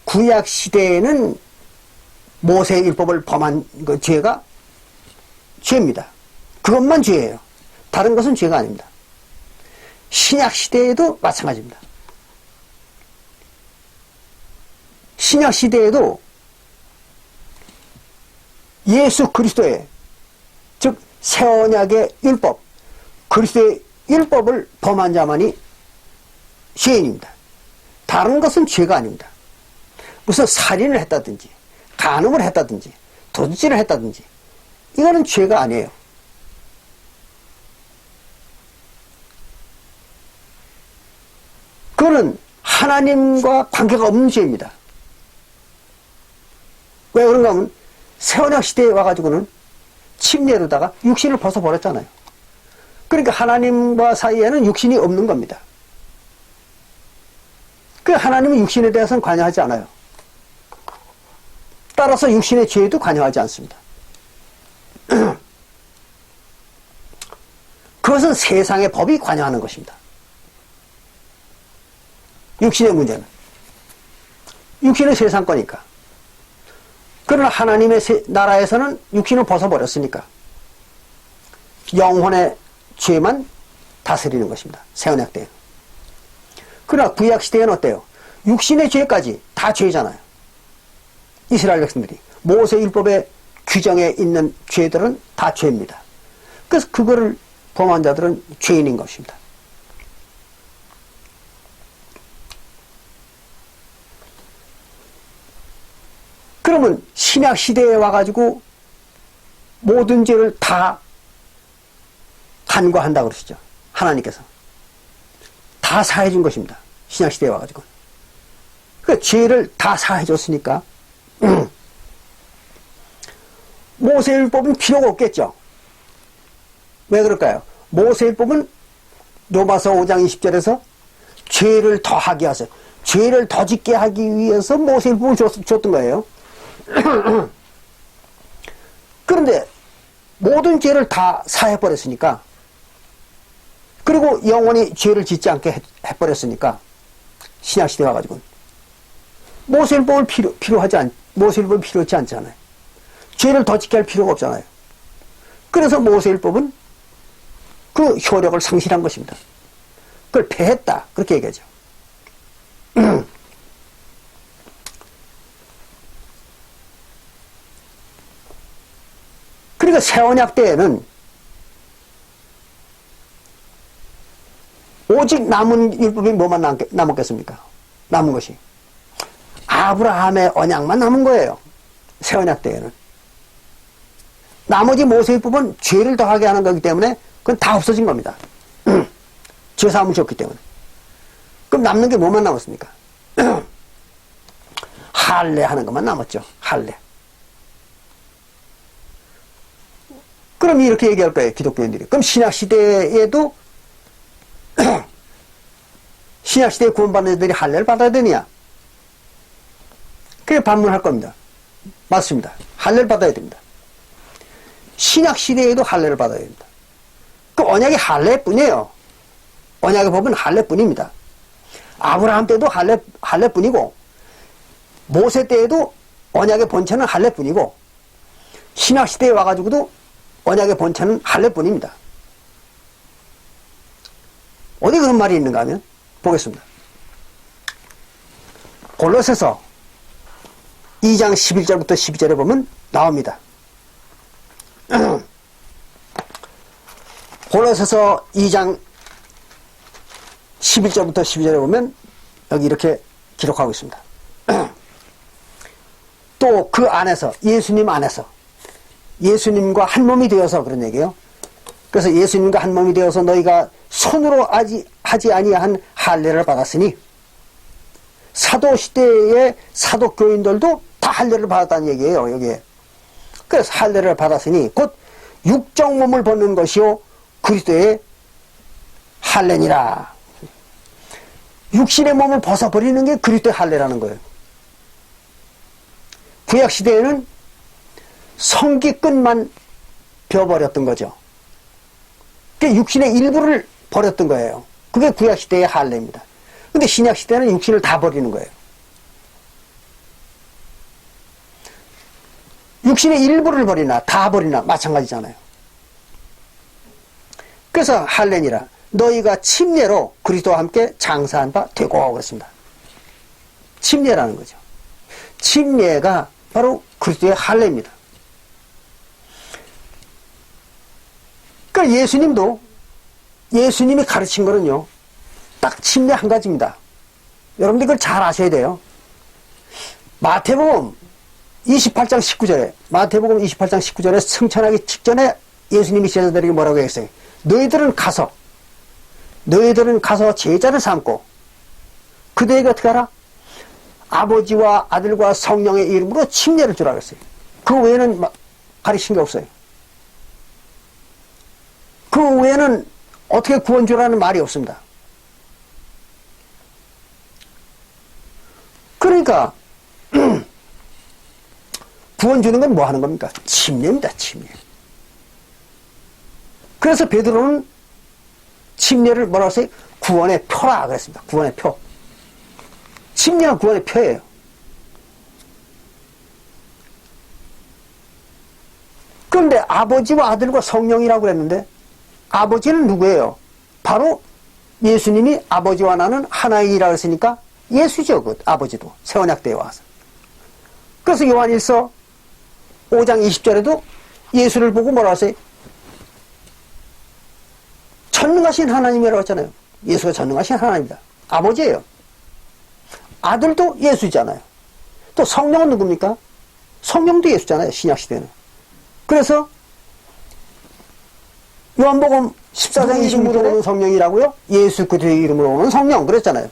구약시대에는 모세의 율법을 범한 그 죄가 죄입니다. 그것만 죄예요. 다른 것은 죄가 아닙니다. 신약시대에도 마찬가지입니다. 신약시대에도 예수 그리스도의 즉 새언약의 율법 그리스도의 율법을 범한 자만이 죄인입니다. 다른 것은 죄가 아닙니다. 무슨 살인을 했다든지 간음을 했다든지 도둑질을 했다든지 이거는 죄가 아니에요. 그거는 하나님과 관계가 없는 죄입니다. 왜 그런가 하면 새언약 시대에 와가지고는 침례로다가 육신을 벗어버렸잖아요. 그러니까 하나님과 사이에는 육신이 없는 겁니다. 그 하나님은 육신에 대해서는 관여하지 않아요. 따라서 육신의 죄에도 관여하지 않습니다. 그것은 세상의 법이 관여하는 것입니다. 육신의 문제는. 육신은 세상 거니까. 그러나 하나님의 나라에서는 육신을 벗어버렸으니까 영혼의 죄만 다스리는 것입니다. 새언약 때에는. 그러나 구약 시대에는 어때요? 육신의 죄까지 다 죄잖아요. 이스라엘 백성들이 모세 율법의 규정에 있는 죄들은 다 죄입니다. 그래서 그거를 범한 자들은 죄인인 것입니다. 그러면 신약 시대에 와가지고 모든 죄를 다 간과한다고 그러시죠. 하나님께서. 다 사해준 것입니다. 신약 시대에 와가지고. 그 죄를 다 사해줬으니까 모세율법은 필요가 없겠죠. 왜 그럴까요? 모세율법은 로마서 5장 20절에서 죄를 더하게 하세요. 죄를 더 짓게 하기 위해서 모세율법을 줬던 거예요. 그런데 모든 죄를 다 사해버렸으니까 그리고 영원히 죄를 짓지 않게 해버렸으니까 신약시대 와가지고. 모세율법을 모세율법이 필요하지 않잖아요. 죄를 더 지게 할 필요가 없잖아요. 그래서 모세율법은 그 효력을 상실한 것입니다. 그걸 폐했다. 그렇게 얘기하죠. 그러니까 새언약 때에는 오직 남은 율법이 뭐만 남았겠습니까? 남은 것이 아브라함의 언약만 남은 거예요. 새언약 때에는. 나머지 모세율법은 죄를 더하게 하는 거기 때문에 그건 다 없어진 겁니다. 죄사함을 줬기 때문에. 그럼 남는 게 뭐만 남았습니까? 할례 하는 것만 남았죠. 할례. 그럼 이렇게 얘기할 거예요. 기독교인들이. 그럼 신약시대에도 신약시대에 구원받는 애들이 할례를 받아야 되느냐? 그게 반문할 겁니다. 맞습니다. 할례를 받아야 됩니다. 신약시대에도 할례를 받아야 됩니다. 그 언약이 할례뿐이에요. 언약의 법은 할례뿐입니다. 아브라함 때도 할례뿐이고 모세 때에도 언약의 본체는 할례뿐이고 신약시대에 와가지고도 언약의 본체는 할례뿐입니다. 어디 그런 말이 있는가 하면 보겠습니다. 골로새서 2장 11절부터 12절에 보면 나옵니다. 골로새서 2장 11절부터 12절에 보면 여기 이렇게 기록하고 있습니다. 또 그 안에서 예수님 안에서 예수님과 한 몸이 되어서 그런 얘기예요. 그래서 예수님과 한 몸이 되어서 너희가 손으로 하지 아니한 할례를 받았으니 사도시대의 사도교인들도 다 할례를 받았다는 얘기예요. 여기에. 그래서 할례를 받았으니 곧 육정 몸을 벗는 것이요 그리스도의 할례니라. 육신의 몸을 벗어버리는 게 그리스도의 할례라는 거예요. 구약시대에는 성기 끝만 벼버렸던 거죠. 그게 육신의 일부를 버렸던 거예요. 그게 구약시대의 할례입니다. 근데 신약시대는 육신을 다 버리는 거예요. 육신의 일부를 버리나 다 버리나 마찬가지잖아요. 그래서 할례니라 너희가 침례로 그리스도와 함께 장사한 바 되고 그랬습니다. 침례라는 거죠. 침례가 바로 그리스도의 할례입니다. 그러니까 예수님이 가르친 거는요 딱 침례 한 가지입니다. 여러분들 그걸 잘 아셔야 돼요. 마태복음 28장 19절에 승천하기 직전에 예수님이 제자들에게 뭐라고 했어요? 너희들은 가서 제자를 삼고 그들에게 어떻게 하라? 아버지와 아들과 성령의 이름으로 침례를 주라 그랬어요. 그 외에는 가르친 게 없어요. 그 외에는 어떻게 구원 주라는 말이 없습니다. 그러니까 구원 주는 건 뭐 하는 겁니까? 침례입니다. 침례. 그래서 베드로는 침례를 뭐라고 했어요? 구원의 표라 그랬습니다. 구원의 표. 침례는 구원의 표예요. 그런데 아버지와 아들과 성령이라고 그랬는데 아버지는 누구예요? 바로 예수님이 아버지와 나는 하나이라고 했으니까 예수죠. 그 아버지도 새언약 때에 와서. 그래서 요한일서 5장 20절에도 예수를 보고 뭐라고 했어요? 전능하신 하나님이라고 했잖아요. 예수가 전능하신 하나님이다. 아버지예요. 아들도 예수잖아요. 또 성령은 누굽니까? 성령도 예수잖아요. 신약시대는. 그래서 요한복음 14장 20절에 오는 성령이라고요? 예수 그리스도의 이름으로 오는 성령 그랬잖아요.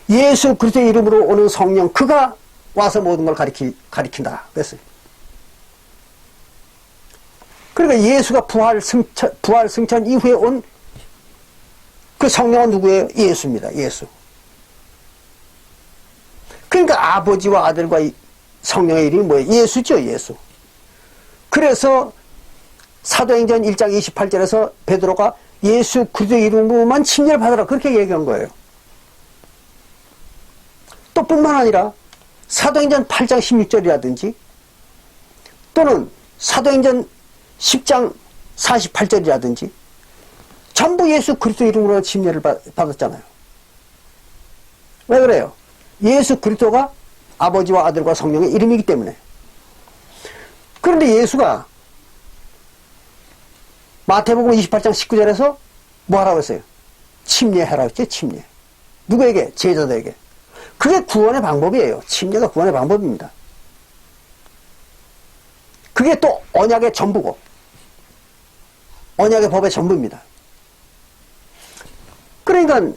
예수 그리스도의 이름으로 오는 성령 그가 와서 모든 걸 가리킨다 그랬어요. 그러니까 예수가 부활 승천 이후에 온 그 성령은 누구예요? 예수입니다. 예수. 그러니까 아버지와 아들과 성령의 이름이 뭐예요? 예수죠. 예수. 그래서 사도행전 1장 28절에서 베드로가 예수 그리스도의 이름으로만 침례를 받으라 그렇게 얘기한 거예요. 또 뿐만 아니라 사도행전 8장 16절이라든지 또는 사도행전 10장 48절이라든지 전부 예수 그리스도 이름으로 침례를 받았잖아요. 왜 그래요? 예수 그리스도가 아버지와 아들과 성령의 이름이기 때문에. 그런데 예수가 마태복음 28장 19절에서 뭐 하라고 했어요? 침례하라고 했죠. 침례. 누구에게? 제자들에게. 그게 구원의 방법이에요. 침례가 구원의 방법입니다. 그게 또 언약의 전부고 언약의 법의 전부입니다. 그러니까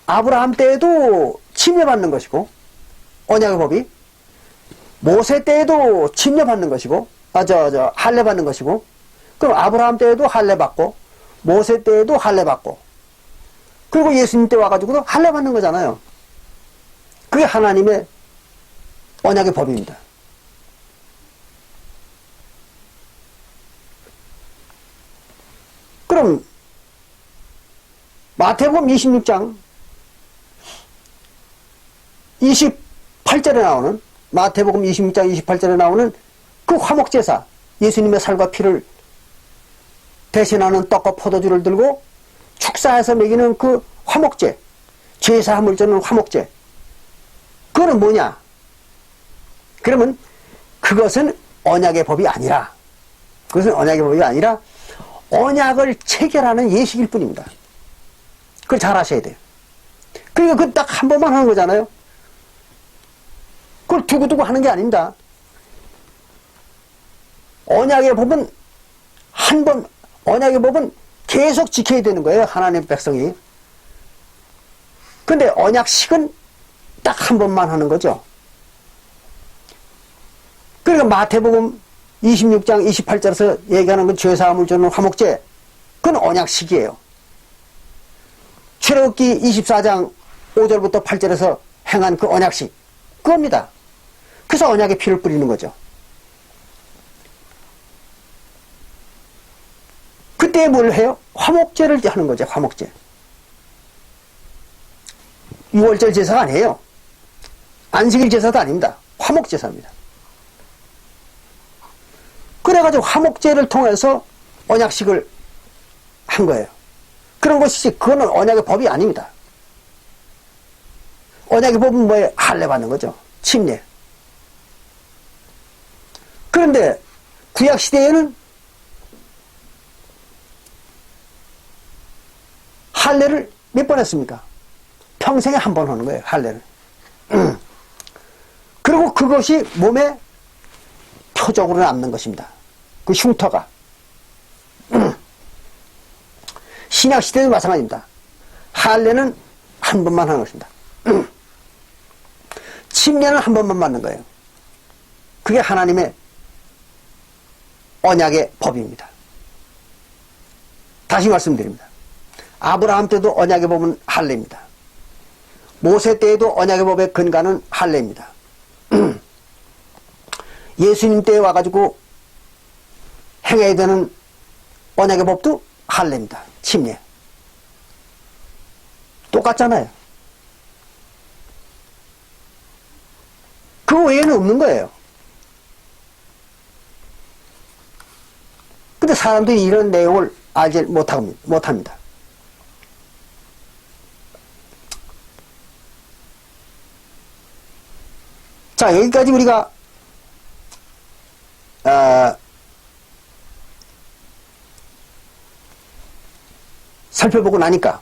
아브라함 때에도 침례받는 것이고 언약의 법이 모세 때에도 침례받는 것이고 할례받는 것이고 그럼 아브라함 때에도 할례받고 모세 때에도 할례받고 그리고 예수님 때 와가지고도 할례받는 거잖아요. 그게 하나님의 언약의 법입니다. 그럼 마태복음 26장 28절에 나오는 마태복음 26장 28절에 나오는 그 화목제사 예수님의 살과 피를 대신하는 떡과 포도주를 들고 축사해서 먹이는 그 화목제 죄사함을 주는 화목제 그거는 뭐냐? 그러면 그것은 언약의 법이 아니라 언약을 체결하는 예식일 뿐입니다. 그걸 잘 아셔야 돼요. 그러니까 그 딱 한 번만 하는 거잖아요. 그걸 두고두고 하는 게 아닙니다. 언약의 법은 언약의 법은 계속 지켜야 되는 거예요. 하나님의 백성이. 근데 언약식은 딱 한 번만 하는 거죠. 그러니까 마태복음 26장 28절에서 얘기하는 그 죄사함을 주는 화목제 그건 언약식이에요. 출애굽기 24장 5절부터 8절에서 행한 그 언약식 그겁니다. 그래서 언약의 피를 뿌리는 거죠. 그때 뭘 해요? 화목제를 하는 거죠. 화목제. 6월절 제사가 아니에요. 안식일 제사도 아닙니다. 화목제사입니다. 그래가지고 화목제를 통해서 언약식을 한 거예요. 그런 것이지 그거는 언약의 법이 아닙니다. 언약의 법은 뭐예요? 할례받는 거죠. 침례. 그런데 구약시대에는 할례를 몇 번 했습니까? 평생에 한 번 하는 거예요. 할례를. 그리고 그것이 몸에 표적으로 남는 것입니다. 그 흉터가. 신약시대도 마찬가지입니다. 할례는 한 번만 하는 것입니다. 침례는 한 번만 받는 거예요. 그게 하나님의 언약의 법입니다. 다시 말씀드립니다. 아브라함 때도 언약의 법은 할례입니다. 모세 때에도 언약의 법의 근간은 할례입니다. 예수님 때에 와가지고 행해야 되는 언약의 법도 할례입니다. 침례. 똑같잖아요. 그 외에는 없는 거예요. 근데 사람들이 이런 내용을 알지 못합니다. 자, 여기까지 우리가 살펴보고 나니까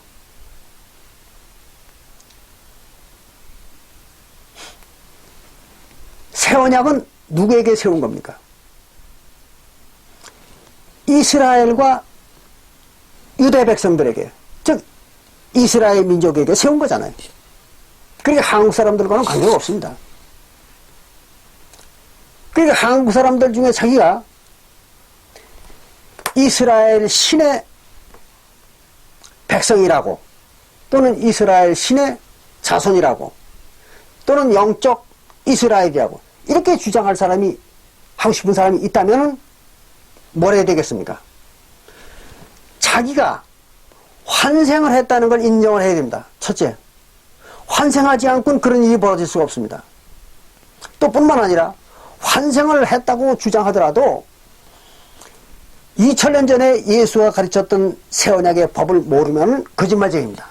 새 언약은 누구에게 세운 겁니까? 이스라엘과 유대 백성들에게, 즉 이스라엘 민족에게 세운 거잖아요. 그러니까 한국 사람들과는 관계가 없습니다. 그러니까 한국 사람들 중에 자기가 이스라엘 신의 백성이라고 또는 이스라엘 신의 자손이라고 또는 영적 이스라엘이라고 이렇게 주장할 사람이 하고 싶은 사람이 있다면 뭘 해야 되겠습니까? 자기가 환생을 했다는 걸 인정을 해야 됩니다. 첫째, 환생하지 않고는 그런 일이 벌어질 수가 없습니다. 또 뿐만 아니라 환생을 했다고 주장하더라도 2000년 전에 예수가 가르쳤던 새 언약의 법을 모르면 거짓말쟁입니다.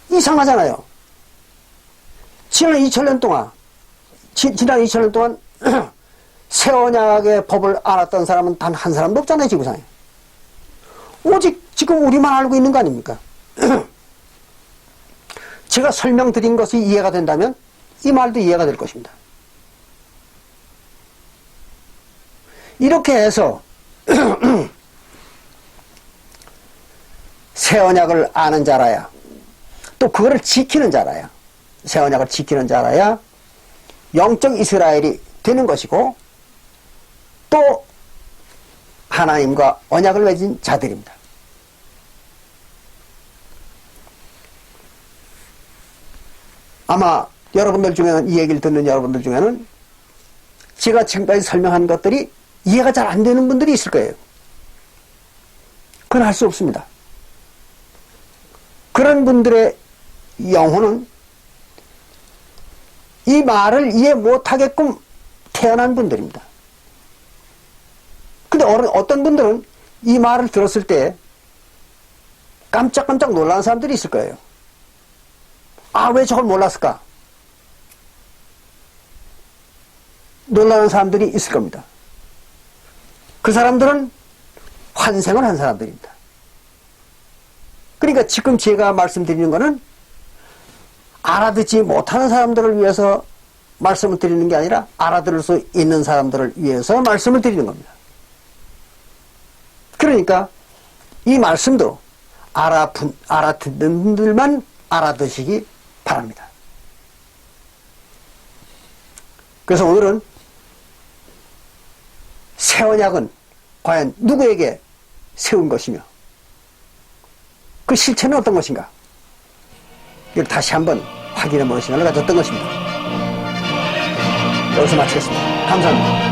이상하잖아요. 지난 2000년 동안 새 언약의 법을 알았던 사람은 단 한 사람도 없잖아요, 지구상에. 오직 지금 우리만 알고 있는 거 아닙니까? 제가 설명드린 것이 이해가 된다면 이 말도 이해가 될 것입니다. 이렇게 해서 새 언약을 아는 자라야, 또 그거를 지키는 자라야, 새 언약을 지키는 자라야 영적 이스라엘이 되는 것이고, 또 하나님과 언약을 맺은 자들입니다. 아마 여러분들 중에는, 이 얘기를 듣는 여러분들 중에는 제가 지금까지 설명한 것들이 이해가 잘 안 되는 분들이 있을 거예요. 그건 할 수 없습니다. 그런 분들의 영혼은 이 말을 이해 못하게끔 태어난 분들입니다. 근데 어떤 분들은 이 말을 들었을 때 깜짝깜짝 놀라는 사람들이 있을 거예요. 아, 왜 저걸 몰랐을까? 놀라는 사람들이 있을 겁니다. 그 사람들은 환생을 한 사람들입니다. 그러니까 지금 제가 말씀드리는 것은 알아듣지 못하는 사람들을 위해서 말씀을 드리는 게 아니라 알아들을 수 있는 사람들을 위해서 말씀을 드리는 겁니다. 그러니까 이 말씀도 알아듣는 분들만 알아듣시기 바랍니다. 그래서 오늘은 새 언약은 과연 누구에게 세운 것이며 그 실체는 어떤 것인가, 이걸 다시 한번 확인해 보는 시간을 가졌던 것입니다. 여기서 마치겠습니다. 감사합니다.